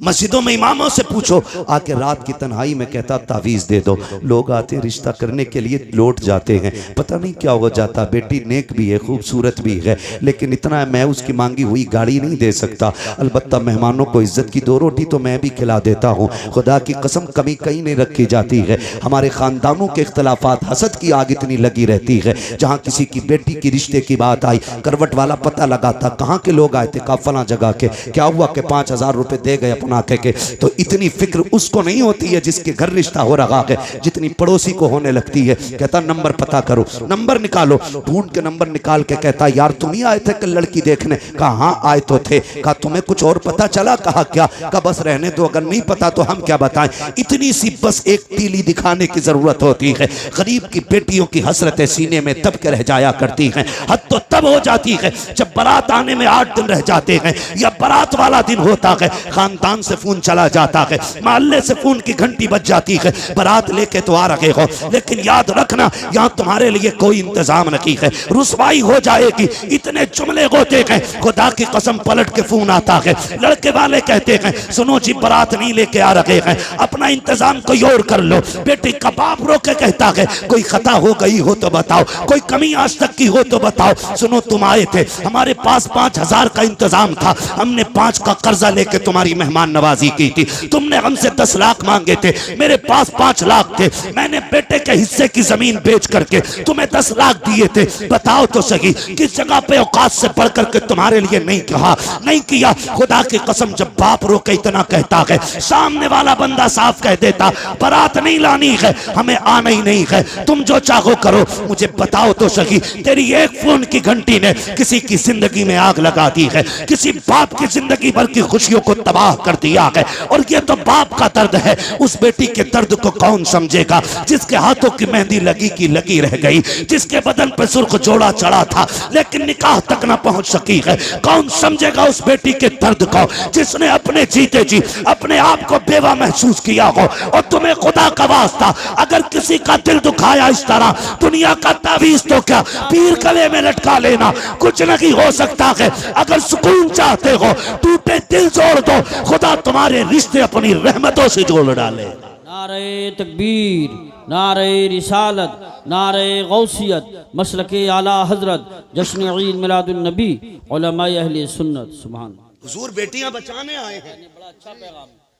मस्जिदों में, इमामों से पूछो, आके रात की तन्हाई में कहता तावीज़ दे दो। लोग आते रिश्ता करने के लिए लौट जाते हैं, पता नहीं क्या हो जाता। बेटी नेक भी है, खूबसूरत भी है, लेकिन इतना है मैं उसकी मांगी हुई गाड़ी नहीं दे सकता। अलबत्ता मेहमानों को इज्जत की 2 रोटी तो मैं भी खिला देता हूँ। खुदा की कसम कमी कहीं नहीं रखी जाती है। हमारे ख़ानदानों के इख्तलाफात, हसद की आग इतनी लगी रहती है। जहाँ किसी की बेटी की रिश्ते की बात आई, करवट वाला पता लगाता कहाँ के लोग आए थे, कहा फला जगह के। क्या हुआ कि 5000 रुपये दे गए, अपना के तो इतनी फिक्र उसको नहीं होती है जिसके घर रिश्ता हो रहा है जितनी पड़ोसी को होने लगती है। कहता नंबर पता करो, नंबर निकालो, ढूंढ के नंबर निकाल के कहता यार तुम ही आए थे कल लड़की देखने? कहा हाँ आए तो थे। कहा तुम्हें कुछ और पता चला? कहा क्या? कहा बस रहने दो, अगर नहीं पता तो हम क्या बताएं। इतनी सी बस एक तीली दिखाने की जरूरत होती है। गरीब की बेटियों की हसरतें सीने में तब के रह जाया करती हैं। हद तो तब हो जाती है जब बारात आने में 8 दिन रह जाते हैं या बारात वाला दिन होता है, खानदान से फोन चला जाता है, मोहल्ले से फोन की घंटी बज जाती है, बारात लेके तो आ रहे हो लेकिन याद रखना यहाँ तुम्हारे लिए कोई इंतजाम नहीं है, रुसवाई हो जाएगी। इतने जुमले होते हैं, खुदा की कसम पलट के फोन आता है, लड़के वाले कहते हैं सुनो जी बारात नहीं लेके आ रहे हैं, अपना इंतजाम कोई और कर लो। बेटी का बाप रो के कहता है कोई खता हो गई हो तो बताओ, कोई कमी आज तक की हो तो बताओ। सुनो तुम आए थे, हमारे पास 5,000 का इंतजाम था, हमने 5 का कर्जा लेके तुम्हारी मेहमान नवाजी की थी, तुमने हमसे 10 लाख मांगे थे, मेरे पास 5 लाख थे, मैंने बेटे के हिस्से की जमीन बेच करके तुम्हें 10 लाख दिए थे। बताओ तो सही किस जगह पे औकात से बढ़ करके तुम्हारे लिए नहीं कहा, नहीं किया। खुदा की कसम जब बाप रो के इतना कहता है, सामने वाला बंदा साफ कह देता बारात नहीं लानी है, हमें आना ही नहीं है, तुम जो चाहो करो। मुझे बताओ तो सही तेरी एक फोन की घंटी ने किसी की जिंदगी में आग लगा दी है, किसी बाप की जिंदगी भर की खुशियों को तबाह कर दिया है। और ये तो बाप का दर्द है, उस बेटी के दर्द को कौन समझेगा जिसके हाथों की मेहंदी लगी की लगी रह गई, जिसके बदन पर सुर्ख जोड़ा चढ़ा था लेकिन निकाह तक ना पहुंच सकी है। कौन समझेगा उस बेटी के दर्द को जिसने अपने जीते जी अपने आप को बेवा महसूस किया हो। और तुम्हें खुदा का वास्ता अगर किसी का दिल दुखाया इस तरह, दुनिया का तावीज तो क्या पीर गले में लटका लेना, कुछ नहीं हो सकता है। अगर सुकून चाहते हो टूटे दिल जोड़ दो, खुदा तुम्हारे रिश्ते अपनी रहमतों से जोड़ डाले। नारे तकबीर, नारे रिसालत, नारे गौसियत, मसलके आला हजरत, जश्न ईद मिलादुन नबी, उलमाए अहले सुन्नत। सुभान हुजूर बेटियां बचाने आए हैं,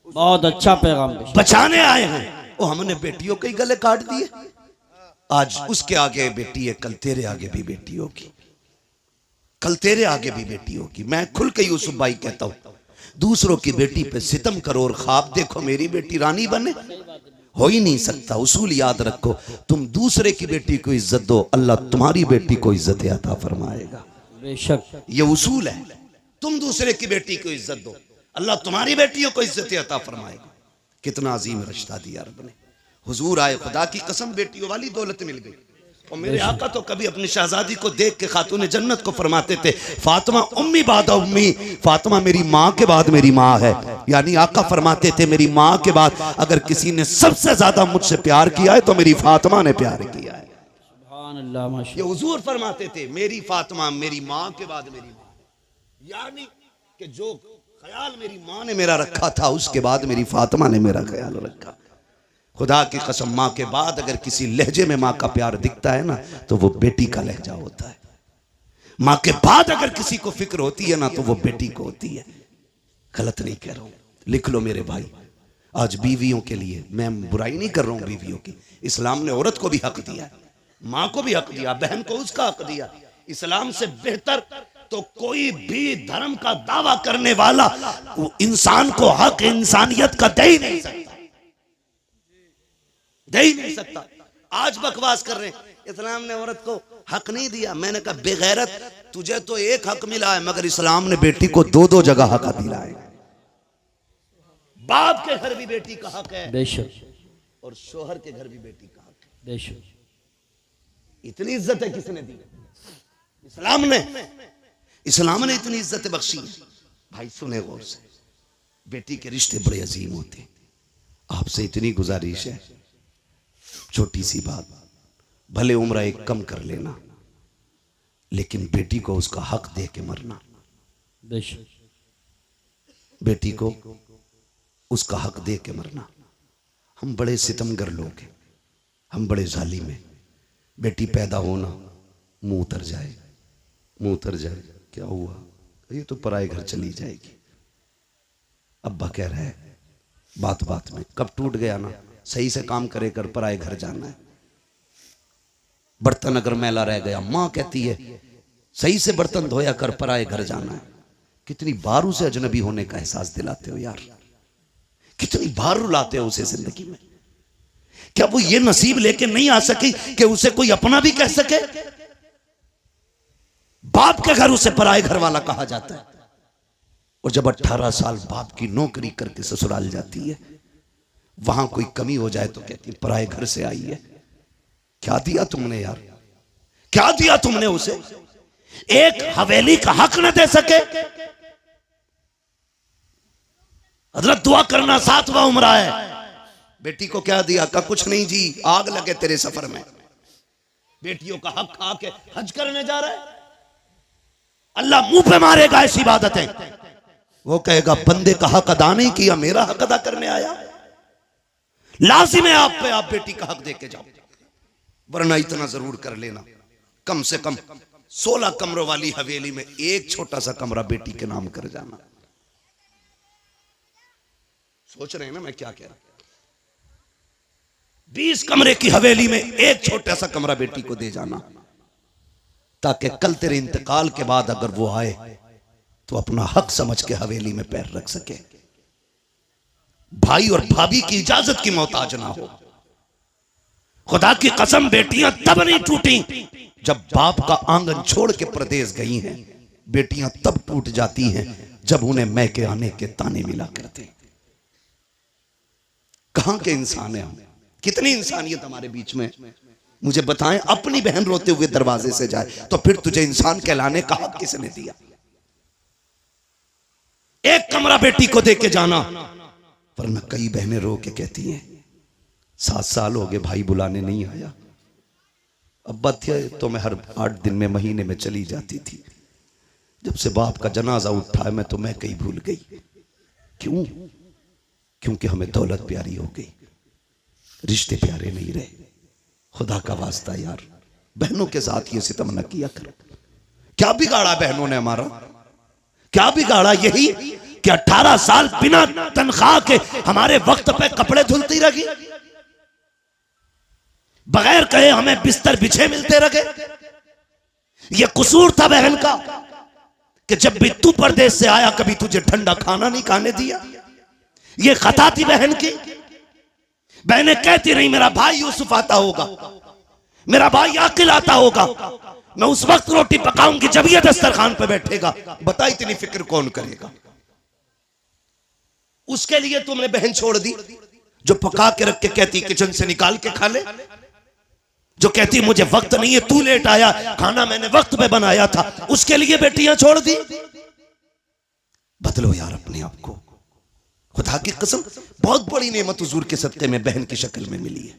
बहुत अच्छा पैगाम बचाने आए हैं। वो हमने बेटियों के गले काट दिए, आज उसके आगे बेटी है, कल तेरे आगे भी बेटी होगी, कल तेरे आगे भी बेटी होगी। मैं खुल के यूसुफ भाई कहता हूं दूसरों की बेटी पे सितम करो और ख्वाब देखो मेरी बेटी रानी बने, हो ही नहीं सकता। उसूल याद रखो, तुम दूसरे की बेटी को इज्जत दो, अल्लाह तुम्हारी बेटी को इज्जत अता फरमाएगा। बेशक ये उसूल है, तुम दूसरे की बेटी को इज्जत दो, अल्लाह तुम्हारी बेटियों को इज्जत अता फरमाएगा। कितना अजीम रिश्ता दिया रब ने। हुजूर आए, खुदा की कसम बेटियों वाली दौलत मिल गई। और मेरे आका तो कभी अपनी शहजादी को देख के खातून जन्नत को फरमाते थे फातिमा उम्मी बाद उम्मी, फातिमा मेरी माँ के बाद मेरी माँ है। यानी आका फरमाते थे मेरी माँ के बाद अगर किसी ने सबसे ज्यादा मुझसे प्यार किया है तो मेरी फातिमा ने प्यार किया है। सुभान अल्लाह, माशाअल्लाह। ये हुजूर फरमाते थे मेरी फातिमा मेरी माँ के बाद मेरी माँ, यानी कि जो ख्याल मेरी माँ ने मेरा रखा था उसके बाद मेरी फातिमा ने मेरा ख्याल रखा। खुदा की कसम माँ के बाद अगर किसी लहजे में माँ का प्यार दिखता है ना तो वो बेटी का लहजा होता है। माँ के बाद अगर किसी को फिक्र होती है ना तो वो बेटी को होती है। गलत नहीं कह रहा हूं, लिख लो मेरे भाई। आज बीवियों के लिए मैं बुराई नहीं कर रहा हूं बीवियों की, इस्लाम ने औरत को भी हक दिया, माँ को भी हक दिया, बहन को उसका हक दिया। इस्लाम से बेहतर तो कोई भी धर्म का दावा करने वाला वो इंसान को हक इंसानियत का दे ही नहीं सकता, दे ही नहीं सकता। आज बकवास कर रहे हैं इस्लाम ने औरत को हक नहीं दिया। मैंने कहा बेगैरत, तुझे तो एक हक मिला है मगर इस्लाम ने बेटी को 2-2 जगह हक दिला है। बाप के घर भी बेटी का हक है बेशक, और शोहर के घर भी बेटी का हक है। बेशक इतनी इज्जत है किसने दी? इस्लाम ने, इस्लाम ने इतनी इज्जत बख्शी है। भाई सुने गौर से, बेटी के रिश्ते बड़े अजीम होते हैं। आपसे इतनी गुजारिश है, छोटी सी बात, भले उम्र एक कम कर लेना लेकिन बेटी को उसका हक दे के मरना। बेशक बेटी को उसका हक दे के मरना। हम बड़े सितमगर लोग हैं, हम बड़े जालिम हैं। बेटी पैदा होना मुंह उतर जाए, मुंह उतर जाए, क्या हुआ, ये तो पराए घर चली जाएगी। अब्बा कह रहा है बात बात में, कब टूट गया ना, सही से काम करे कर पराए घर जाना है। बर्तन अगर मैला रह गया माँ कहती है सही से बर्तन धोया कर पराए घर जाना है। कितनी बार उसे अजनबी होने का एहसास दिलाते हो यार। कितनी बार रुलाते हो उसे जिंदगी में। क्या वो ये नसीब लेके नहीं आ सकी कि उसे कोई अपना भी कह सके? बाप के घर उसे पराए घर वाला कहा जाता है। और जब 18 साल बाप की नौकरी करके ससुराल जाती है, वहां कोई कमी हो जाए तो कहती है पराए घर से आई है। क्या दिया तुमने यार, क्या दिया तुमने उसे? एक हवेली का हक न दे सके। हजरत दुआ करना 7वां उम्र है। बेटी को क्या दिया? का कुछ नहीं जी, आग लगे तेरे सफर में। बेटियों का हक खा के हज करने जा रहा है। अल्लाह मुंह पे मारेगा ऐसी इबादतें। वो कहेगा बंदे का हक अदा नहीं किया, मेरा हक अदा करने आया। लाजिम है आप पे, आप बेटी का हक दे के जाओ। वरना इतना जरूर कर लेना, कम से कम 16 कमरों वाली हवेली में एक छोटा सा कमरा बेटी के नाम कर जाना। सोच रहे हैं ना मैं क्या कह रहा हूं? 20 कमरे की हवेली में एक छोटा सा कमरा बेटी को दे जाना, ताकि कल तेरे इंतकाल के बाद अगर वो आए तो अपना हक समझ के हवेली में पैर रख सके। भाई और भाभी की इजाजत की मोहताज ना हो। खुदा की कसम बेटियां तब नहीं टूटी जब बाप का आंगन छोड़ के प्रदेश गई हैं। बेटियां तब टूट जाती हैं जब उन्हें मैके आने के ताने मिला करते। कहां के इंसान हैं हम? कितनी इंसानियत हमारे बीच में? मुझे बताएं, अपनी बहन रोते हुए दरवाजे से जाए तो फिर तुझे इंसान कहलाने का हक किसने दिया? एक कमरा बेटी को दे के जाना। वरना कई बहनें रो के कहती हैं 7 साल हो गए भाई बुलाने नहीं आया। अब्बा थे तो मैं हर 8 दिन में, महीने में चली जाती थी। जब से बाप का जनाजा उठा मैं तो मैं कहीं भूल गई। क्यों? क्योंकि हमें दौलत प्यारी हो गई, रिश्ते प्यारे नहीं रहे। खुदा का वास्ता यार, बहनों के साथ ये सितम न किया करो। क्या बिगाड़ा बहनों ने हमारा? क्या बिगाड़ा? यही कि 18 साल बिना तनख्वाह के हमारे वक्त पे कपड़े धुलती रही, बगैर कहे हमें बिस्तर बिछे मिलते रहे। यह कसूर था बहन का कि जब भी तू परदेश से आया कभी तुझे ठंडा खाना नहीं खाने दिया। यह खता थी बहन की। बहनें कहती रही मेरा भाई यूसुफ आता होगा, मेरा भाई आकिल आता होगा, मैं उस वक्त रोटी पकाऊंगी जब यह दस्तरखान पे बैठेगा। बता इतनी फिक्र कौन करेगा? उसके लिए तुमने बहन छोड़ दी जो पका के रख के कहती किचन से निकाल के खा ले, जो कहती मुझे वक्त नहीं है, तू लेट आया, खाना मैंने वक्त पे बनाया था। उसके लिए बेटियां छोड़ दी। बदलो यार अपने आप को। खुदा की कसम बहुत बड़ी नेमत हुजूर के सदके में बहन की शक्ल में मिली है,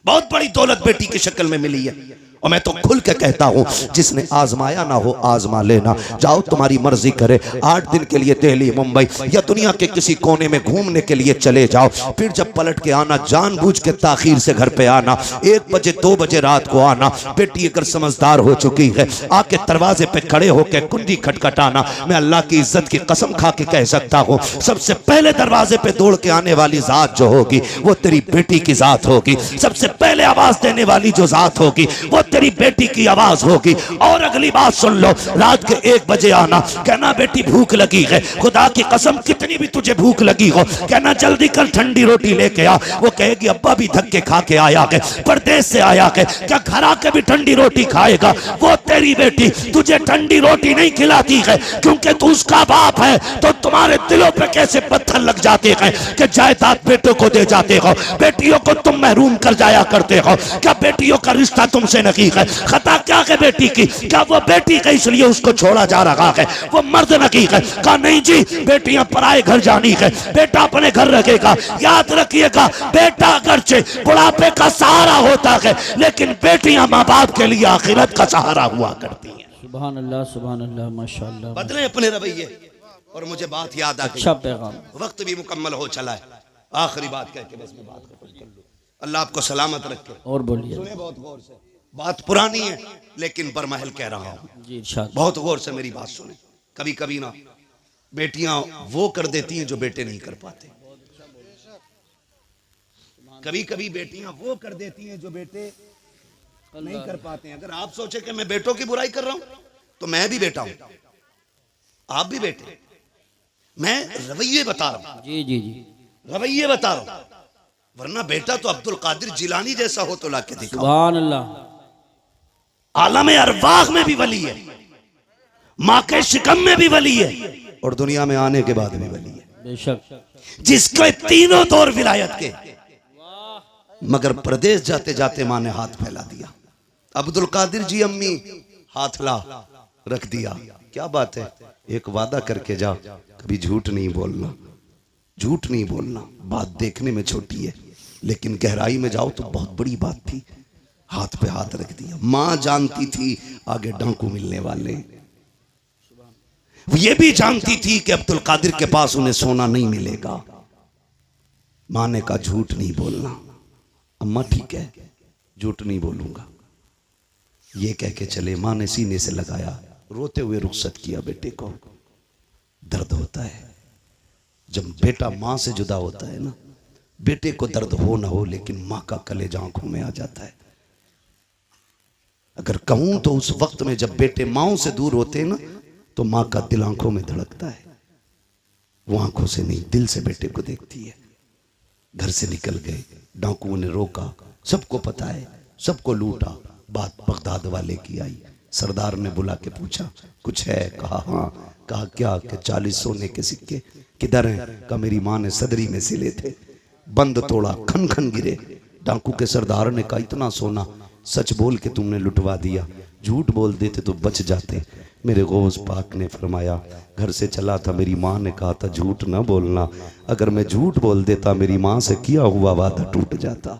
बहुत बड़ी दौलत बेटी की शक्ल में मिली है। और मैं तो खुल के कहता हूं जिसने आजमाया ना हो आजमा लेना। जाओ तुम्हारी मर्जी करे, 8 दिन के लिए दिल्ली मुंबई या दुनिया के किसी कोने में घूमने के लिए चले जाओ। फिर जब पलट के आना जानबूझ के ताखीर से घर पे आना, 1 बजे 2 बजे रात को आना। बेटी अगर समझदार हो चुकी है आके दरवाजे पे खड़े होकर कुंडी खटखटाना। मैं अल्लाह की इज्जत की कसम खा के कह सकता हूं सबसे पहले दरवाजे पे दौड़ के आने वाली जात जो होगी वो तेरी बेटी की जात होगी। सबसे पहले आवाज देने वाली जो जात होगी वो तेरी बेटी की आवाज होगी। और अगली बात सुन लो, रात के 1 बजे आना, कहना बेटी भूख लगी है। खुदा की कसम कितनी भी तुझे भूख लगी हो, कहना जल्दी कर ठंडी रोटी लेके आ। वो कहेगी अब्बा भी धक्के खा के आया है, परदेश से आया है, क्या घर आके भी ठंडी रोटी खाएगा? वो तेरी बेटी तुझे ठंडी रोटी नहीं खिलाती है क्योंकि तू उसका बाप है। तो तुम्हारे दिलों पे कैसे पत्थर लग जाते हैं कि जायदाद बेटों को दे जाते हो, बेटियों को तुम महरूम कर जाया करते हो। क्या बेटियों का रिश्ता तुमसे नहीं है? खता क्या है बेटी की? क्या वो बेटी का इसलिए उसको छोड़ा जा रहा है? वो मर्द नहीं है। कहा नहीं जी, बेटियां पराए घर जानी है, बेटा अपने घर रखेगा। याद रखिएगा बेटा अगरचे बुढ़ापे का सहारा होता है लेकिन बेटियां माँ बाप के लिए आखिरत का सहारा हुआ करती हैं। सुभान अल्लाह, सुभान अल्लाह, माशाअल्लाह। बदले अपने रवैये। और मुझे बात याद आ गई, अच्छा पैगाम। वक्त भी मुकम्मल हो चला है। आखिरी बात कह के बस मैं बात खत्म कर लूं। अल्लाह आपको सलामत रखे। और बोलिए। सुने बहुत गौर से, बात पुरानी है लेकिन बरमहल कह रहा हूं जी, इरशाद। बहुत गौर से मेरी बात सुने। कभी कभी ना बेटियां वो कर देती हैं जो बेटे नहीं कर पाते। कभी कभी बेटियां वो कर देती हैं जो बेटे नहीं कर पाते हैं। अगर आप सोचे कि मैं बेटों की बुराई कर रहा हूं तो मैं भी बेटा हूं, आप भी बेटे। मैं रवैये बता रहा हूं। जी जी जी। रवैये बताओ, वरना बेटा तो अब्दुल कादिर जिलानी जैसा हो तो लाके दिखाओ। सुभान अल्लाह। आलम अरवाह में भी वली है, माँ के शिकम में भी वली है, और दुनिया में आने के बाद भी वली है। बेशक। जिसके तीनों दौर विलायत के, मगर प्रदेश जाते जाते माँ ने हाथ फैला दिया। अब्दुल कादिर जी अम्मी हाथ ला रख दिया। क्या बात है, एक वादा करके जा, कभी झूठ नहीं बोलना, झूठ नहीं बोलना। बात देखने में छोटी है लेकिन गहराई में जाओ तो बहुत बड़ी बात थी। हाथ पे हाथ रख दिया। मां जानती थी आगे डांकू मिलने वाले, ये भी जानती थी कि अब्दुल कादिर के पास उन्हें सोना नहीं मिलेगा। मां ने कहा झूठ नहीं बोलना। अम्मा ठीक है, झूठ नहीं बोलूंगा, ये कह के चले। मां ने सीने से लगाया, रोते हुए रुखसत किया। बेटे को दर्द होता है जब बेटा मां से जुदा होता है ना, बेटे को दर्द हो ना हो लेकिन मां का कलेजा आंखों में आ जाता है। अगर कहूं तो उस वक्त में जब बेटे माओ से दूर होते हैं ना, तो मां का दिल आंखों में धड़कता है। वो आंखों से नहीं, दिल से बेटे को देखती है। घर से निकल गए, डाकुओं ने रोका, सबको पता है, सबको लूटा। बात बगदाद वाले की आई। सरदार ने बुला के पूछा कुछ है? कहा हाँ। कहा क्या? कि 40 सोने के सिक्के। किधर हैं? कहा मेरी मां ने सदरी में सिले थे। बंद तोड़ा, खन खन गिरे। डाकू के सरदार ने कहा इतना सोना सच बोल के तुमने लुटवा दिया, झूठ बोल देते तो बच जाते। मेरे गौस पाक ने फरमाया घर से चला था, मेरी माँ ने कहा था झूठ ना बोलना। अगर मैं झूठ बोल देता मेरी माँ से किया हुआ वादा टूट जाता।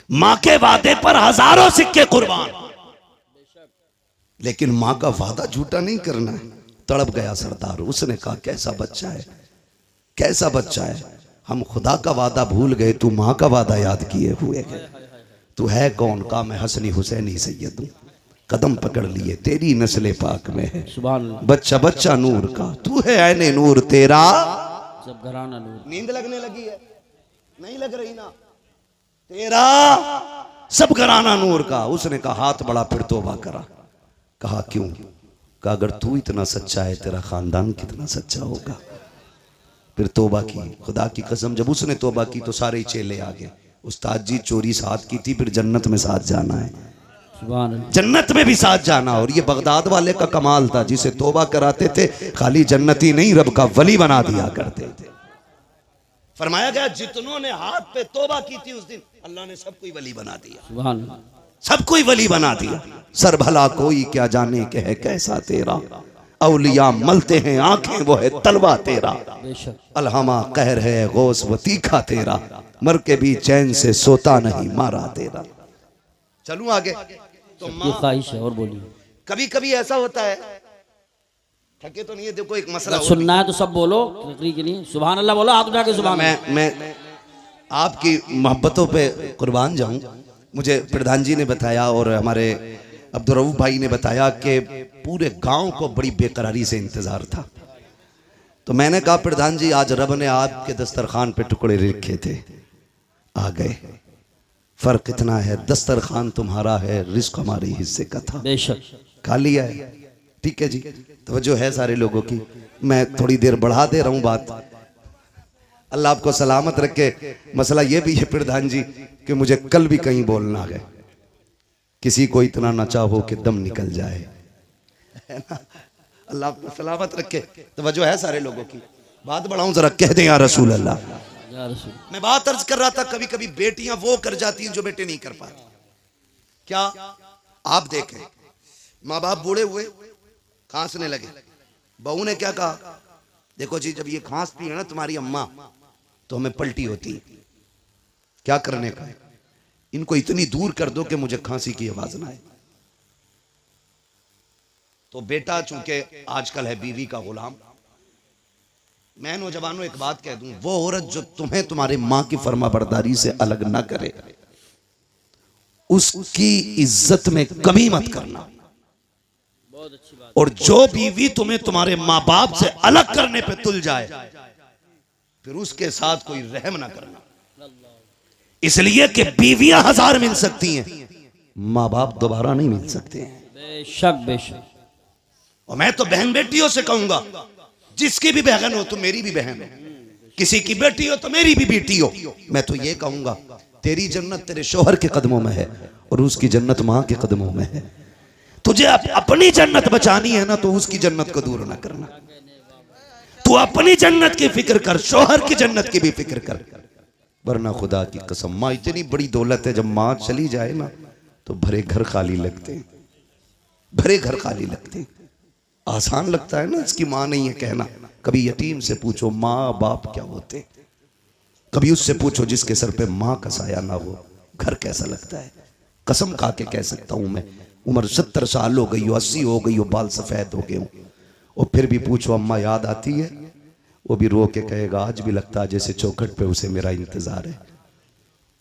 माँ के वादे पर हजारों सिक्के कुर्बान, लेकिन माँ का वादा झूठा नहीं करना है। तड़प गया सरदार। उसने कहा कैसा बच्चा है, कैसा बच्चा है, हम खुदा का वादा भूल गए, तू माँ का वादा याद किए हुए है। तू है कौन? कहा मैं हसनी हुसैनी सैयद हूं। कदम पकड़ लिए, तेरी नस्ले पाक में है। बच्चा बच्चा नूर का, तू है ऐने नूर तेरा सब घराना नूर। नींद लगने लगी है? नहीं लग रही ना? तेरा सब घराना नूर का। उसने कहा हाथ बड़ा, फिर तौबा करा। कहा क्यों? कहा अगर तू इतना सच्चा है तेरा खानदान कितना सच्चा होगा। फिर तौबा की। खुदा की कसम जब उसने तौबा की तो सारे चेले आ गए। उस्ताद जी चोरी साथ की थी, फिर जन्नत में साथ जाना है, जन्नत में भी साथ जाना। और ये बगदाद वाले का कमाल था, जिसे तौबा कराते थे खाली जन्नती नहीं रब का वली बना दिया करते थे। फरमाया गया जितनों ने हाथ पे तौबा की थी उस दिन अल्लाह ने सबको वली बना दिया, सबको वली बना दिया। सर भला कोई क्या जाने के है कैसा तेरा, औलिया मलते हैं आंखें वो है तलवा तेरा। अलहमा कहर है गौस व तीखा तेरा, मर के भी चैन से सोता नहीं मारा तेरा। चलूं आगे तो ख्वाहिश है और बोलिए। कभी कभी ऐसा होता है, थके तो नहीं है, देखो एक मसला सुनना है तो सब बोलो तकरीर के लिए। सुभान अल्लाह बोलो, हाथ उठा के सुभान। मैं आपकी मोहब्बतों पे कुर्बान जाऊं। मुझे प्रधान जी ने बताया और हमारे अब्दुल रऊफ भाई ने बताया कि पूरे गांव को बड़ी बेकरारी से इंतजार था। तो मैंने कहा प्रधान जी आज रब ने आपके दस्तरखान पे टुकड़े रखे थे, आ गए। फर्क इतना है दस्तरखान तुम्हारा है, रिस्क हमारे हिस्से का था, बेशक खा लिया है। ठीक है जी, तवज्जो है सारे लोगों की। मैं थोड़ी देर बढ़ा दे रहा हूं बात, अल्लाह आपको सलामत रखे। मसला ये भी है प्रधान जी कि मुझे कल भी कहीं बोलना है, किसी को इतना न चाहो कि दम निकल जाए, है ना? अल्लाह आपको सलामत रखे। तवज्जो है सारे लोगों की। बात बढ़ाऊं जरा, कह दें या रसूल अल्लाह। मैं बात अर्ज कर रहा था कभी कभी बेटियां वो कर जाती हैं जो बेटे नहीं कर पाते। क्या आप देखें, माँ बाप बूढ़े हुए, खांसने लगे, बहू ने क्या कहा, देखो जी जब ये खांसती है ना तुम्हारी अम्मा तो हमें पलटी होती है, क्या करने का है, इनको इतनी दूर कर दो कि मुझे खांसी की आवाज ना आए। तो बेटा चूंकि आजकल है बीवी का गुलाम, मैं नौजवानों एक बात कह दूं, वो औरत जो तुम्हें तुम्हारे मां की फर्माबरदारी से अलग ना करे उसकी इज्जत में कमी मत करना। और जो बीवी तुम्हें तुम्हारे माँ बाप से अलग करने पे तुल जाए फिर उसके साथ कोई रहम ना करना, इसलिए कि बीवियां 1000 मिल सकती हैं, माँ बाप दोबारा नहीं मिल सकते हैं। बेशक बेशक। और मैं तो बहन बेटियों से कहूंगा जिसकी भी बहन हो तुम मेरी भी बहन हो, किसी की बेटी हो तो मेरी भी बेटी हो। मैं तो ये कहूंगा तेरी जन्नत तेरे शोहर के कदमों में है और उसकी जन्नत मां के कदमों में है। तुझे अपनी जन्नत बचानी है ना तो उसकी जन्नत को दूर ना करना। तू अपनी जन्नत की फिक्र कर, शोहर की जन्नत की भी फिक्र कर, वरना खुदा की कसम माँ इतनी बड़ी दौलत है, जब माँ चली जाए ना तो भरे घर खाली लगते हैं, भरे घर खाली लगते हैं। आसान लगता है ना इसकी माँ नहीं है कहना। कभी यतीम से पूछो माँ बाप क्या होते, कभी उससे पूछो जिसके सर पे माँ का साया ना हो, घर कैसा लगता है। कसम खा के कह सकता हूं मैं, उम्र 70 साल हो गई हो, 80 हो गई हो, बाल सफेद हो गए हो, और फिर भी पूछो अम्मा याद आती है, वो भी रो के कहेगा आज भी लगता है जैसे चौखट पे उसे मेरा इंतजार है।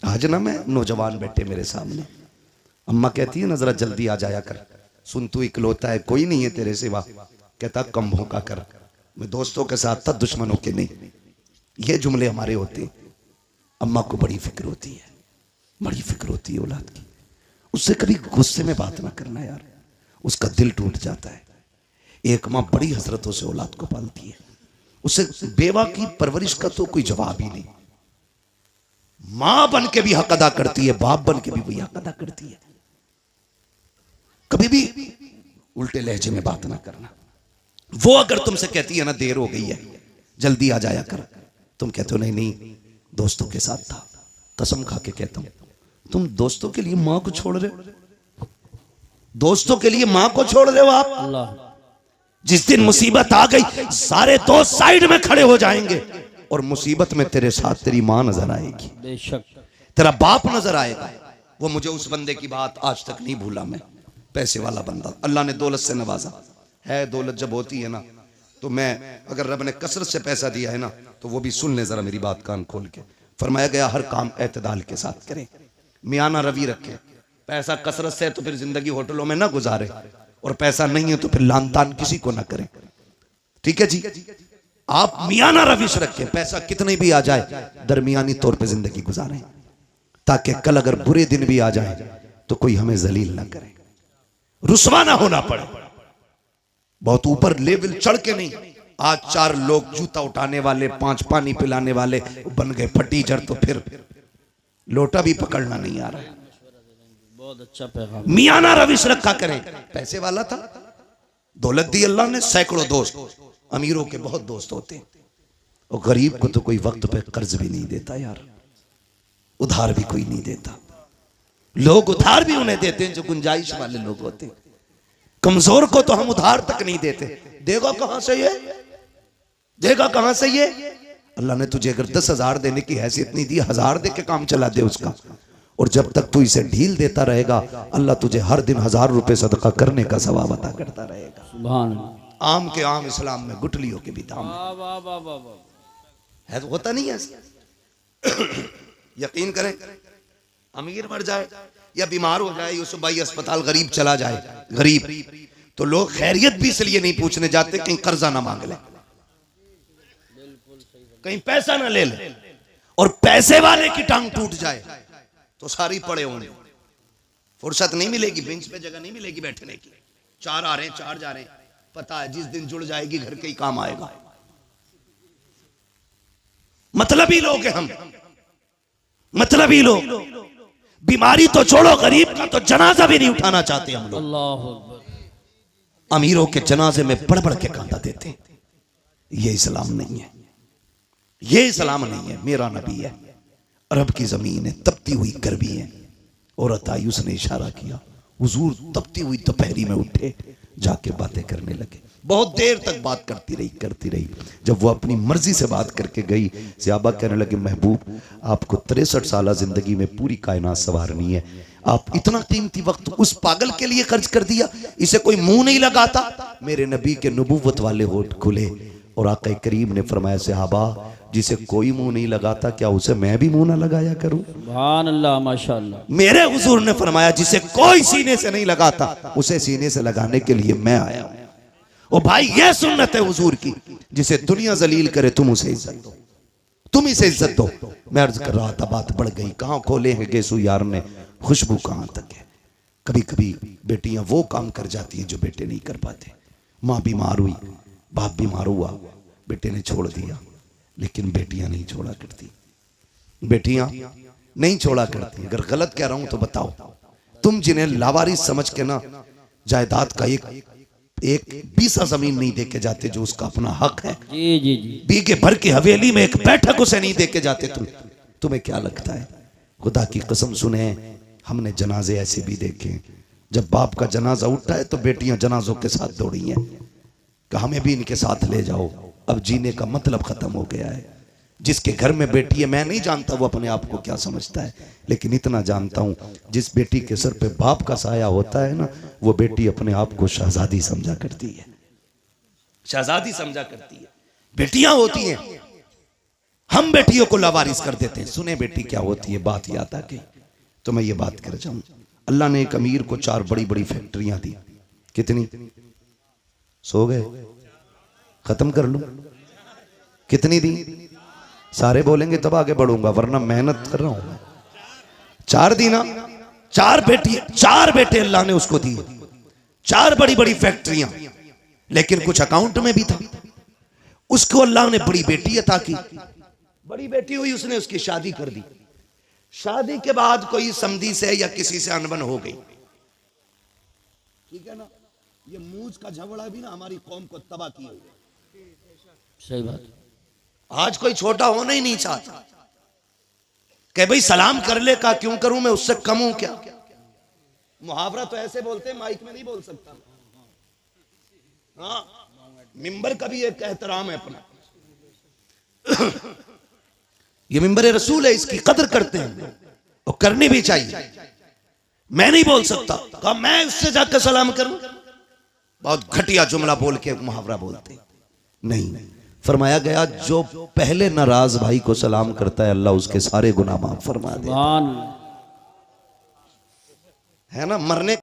आज ना मैं नौजवान बैठे मेरे सामने, अम्मा कहती है ना जरा जल्दी आ जाया कर, सुन तू इकलौता है, कोई नहीं है तेरे सिवा। कहता कम भौंका कर, मैं दोस्तों के साथ था दुश्मनों के नहीं। ये जुमले हमारे होते। अम्मा को बड़ी फिक्र होती है, बड़ी फिक्र होती है औलाद की। उससे कभी गुस्से में बात ना करना यार, उसका दिल टूट जाता है। एक माँ बड़ी हसरतों से औलाद को पालती है, उसे बेवा की परवरिश का तो कोई जवाब ही नहीं। मां बन के भी हक अदा करती है, बाप बन के भी वही हक अदा करती है। कभी भी उल्टे लहजे में बात ना करना। वो अगर तुमसे कहती है ना देर हो गई है जल्दी आ जाया कर, तुम कहते हो नहीं नहीं दोस्तों के साथ था। कसम खा के कहता हूं तुम दोस्तों के लिए मां को छोड़ रहे हो, दोस्तों के लिए मां को छोड़ रहे हो आप। अल्लाह, जिस दिन मुसीबत आ गई सारे दोस्त साइड में खड़े हो जाएंगे और मुसीबत में तेरे साथ तेरी मां नजर आएगी, बेशक तेरा बाप नजर आएगा। वो मुझे उस बंदे की बात आज तक नहीं भूला मैं, पैसे वाला बंदा, अल्लाह ने दौलत से नवाजा है। दौलत जब होती है ना तो मैं, अगर रब ने कसरत से पैसा दिया है ना तो वो भी सुन ले जरा मेरी बात कान खोल के। फरमाया गया हर काम एतदाल के साथ करें, मियाना रवि रखें। पैसा कसरत से है तो फिर जिंदगी होटलों में ना गुजारे, और पैसा नहीं है तो फिर लान तान किसी को ना करें। ठीक है जी, आप मियाना रविश रखें, पैसा कितने भी आ जाए दरमियानी तौर पे जिंदगी गुजारें, ताकि कल अगर बुरे दिन भी आ जाए तो कोई हमें जलील ना करे, रुसवा ना होना पड़े। बहुत ऊपर लेवल चढ़ के नहीं। आज 4 लोग जूता उठाने वाले, 5 पानी पिलाने वाले बन गए फटीचर, तो फिर लोटा भी पकड़ना नहीं आ रहा है। बहुत अच्छा पैगाम। मियाना रविश रखा करें। पैसे वाला था, दौलत दी अल्लाह ने, सैकड़ों दोस्त, अमीरों के बहुत दोस्त होते हैं, और गरीब को तो कोई वक्त पे कर्ज भी नहीं देता यार, उधार भी कोई नहीं देता। लोग उधार भी उन्हें देते हैं जो गुंजाइश वाले लोग होते हैं, कमजोर को तो हम उधार तक नहीं देते। देगा कहां से ये, देगा कहां से ये। अल्लाह ने तुझे अगर 10,000 देने की हैसियत नहीं दी, 1000 दे के काम चला दे उसका, और जब तक तू इसे ढील देता रहेगा अल्लाह तुझे हर दिन 1000 रुपए सदका करने का सवाब अता करता रहेगा। सुभान अल्लाह। आम के आम इस्लाम में गुटलियों के भी दाम वाह वाह वाह वाह वाह। है, तो होता नहीं है यकीन करें, अमीर मर जाए या बीमार हो जाए, यूसुफ भाई अस्पताल, गरीब चला जाए, गरीब, तो लोग खैरियत भी इसलिए नहीं पूछने जाते कहीं कर्जा ना मांग ले, कहीं पैसा ना ले ले, और पैसे वाले की टांग टूट जाए तो सारी पड़े होंगे, फुर्सत नहीं मिलेगी, बेंच पे जगह नहीं मिलेगी बैठने की। 4 आ रहे हैं, 4 जा रहे हैं, पता है जिस दिन जुड़ जाएगी घर के ही काम आएगा। मतलबी लोग हैं हम, मतलबी लोग। बीमारी तो छोड़ो, गरीब का तो जनाजा भी नहीं उठाना चाहते हम लोग। अल्लाह अकबर। अमीरों के जनाजे में बढ़ बढ़ के कांदा देते हैं। ये इस्लाम नहीं है, ये इस्लाम नहीं है। मेरा नबी है, अरब की जमीन है, तपती हुई गर्मी है। औरत आई, उसने इशारा किया, हुजूर तपती हुई दोपहरी में उठे, जाके बातें करने लगे। बहुत देर तक बात करती रही। जब वो अपनी मर्जी से बात करके गई, सहाबा कहने लगे महबूब आपको 63 साल जिंदगी में पूरी कायनात संवारनी है, आप इतना कीमती वक्त उस पागल के लिए खर्च कर दिया, इसे कोई मुंह नहीं लगाता। मेरे नबी के नबूवत वाले होठ खुले और आका करीम ने फरमाया सहाबा जिसे कोई मुंह नहीं लगाता क्या उसे मैं भी मुंह ना लगाया करूं। सुभान अल्लाह, माशाअल्लाह। मेरे हुजूर ने फरमाया जिसे कोई सीने से नहीं लगाता उसे सीने से लगाने के लिए मैं आया हूं। ओ भाई ये सुन्नत है हुजूर की, जिसे दुनिया जलील करे तुम उसे इज्जत दो, तुम इसे इज्जत दो। मैं अर्ज कर रहा था, बात बढ़ गई, कहां खोले हैं गेसू यार ने, खुशबू कहां तक है। कभी कभी बेटियां वो काम कर जाती हैं जो बेटे नहीं कर पाते। माँ बीमार हुई, बाप बीमार हुआ, बेटे ने छोड़ दिया, लेकिन बेटियां नहीं छोड़ा करती, बेटियां नहीं छोड़ा करती। अगर गलत कह रहा हूं तो बताओ। तुम जिन्हें लावारिस समझ के ना जायदाद का एक बीसा जमीन नहीं देके जाते जो उसका अपना हक है, जी जी जी, बीघे भर की हवेली में एक बैठक उसे नहीं देके जाते, तुम्हें क्या लगता है? खुदा की कसम सुने, हमने जनाजे ऐसे भी देखे, जब बाप का जनाजा उठा है तो बेटियां जनाजों के साथ दौड़ी हैं कि हमें भी इनके साथ ले जाओ। अब जीने का मतलब खत्म हो गया है। जिसके घर में बेटी है, मैं नहीं जानता वो अपने आप को क्या समझता है, लेकिन इतना जानता हूं जिस बेटी के सर पे बाप का साया होता है ना, वो बेटी अपने आप को शहजादी समझा करती है, शहजादी समझा करती है। बेटियां होती हैं, हम बेटियों को लावारिस कर देते हैं। सुने बेटी क्या होती है, बात याद आ गई तो मैं ये बात कर जाऊं। अल्लाह ने एक अमीर को 4 बड़ी बड़ी फैक्ट्रियां दी। कितनी? सो गए? खत्म कर लूं? कितनी दी? सारे बोलेंगे तब आगे बढ़ूंगा, वरना मेहनत कर रहा हूं मैं। 4 दी ना? 4 बेटे अल्लाह ने उसको दिए, 4 बड़ी बड़ी फैक्ट्रियां, लेकिन कुछ अकाउंट में भी था। उसको अल्लाह ने बड़ी बेटी अता की। बड़ी बेटी हुई, उसने उसकी शादी कर दी। शादी के बाद कोई समधी से या किसी से अनबन हो गई, ठीक है ना? ये मूंछ का झगड़ा भी ना हमारी कौम को तबाह किया हुआ। सही बात। आज कोई छोटा होना ही नहीं चाहता कि भाई सलाम कर ले, का क्यों करूं मैं, उससे कम हूं क्या? मुहावरा तो ऐसे बोलते हैं, माइक में नहीं बोल सकता। हाँ, मिंबर का भी एक एहतराम है अपना। ये मिंबर रसूल है, इसकी कदर करते हैं और करनी भी चाहिए। मैं नहीं बोल सकता, कहा मैं उससे जाकर सलाम करूं, बहुत घटिया जुमला बोल के मुहावरा बोलते नहीं। फरमाया गया जो पहले नाराज भाई को सलाम करता है, अल्लाह उसके सारे गुनाह माफ फरमा दे, सुभान है ना? मरने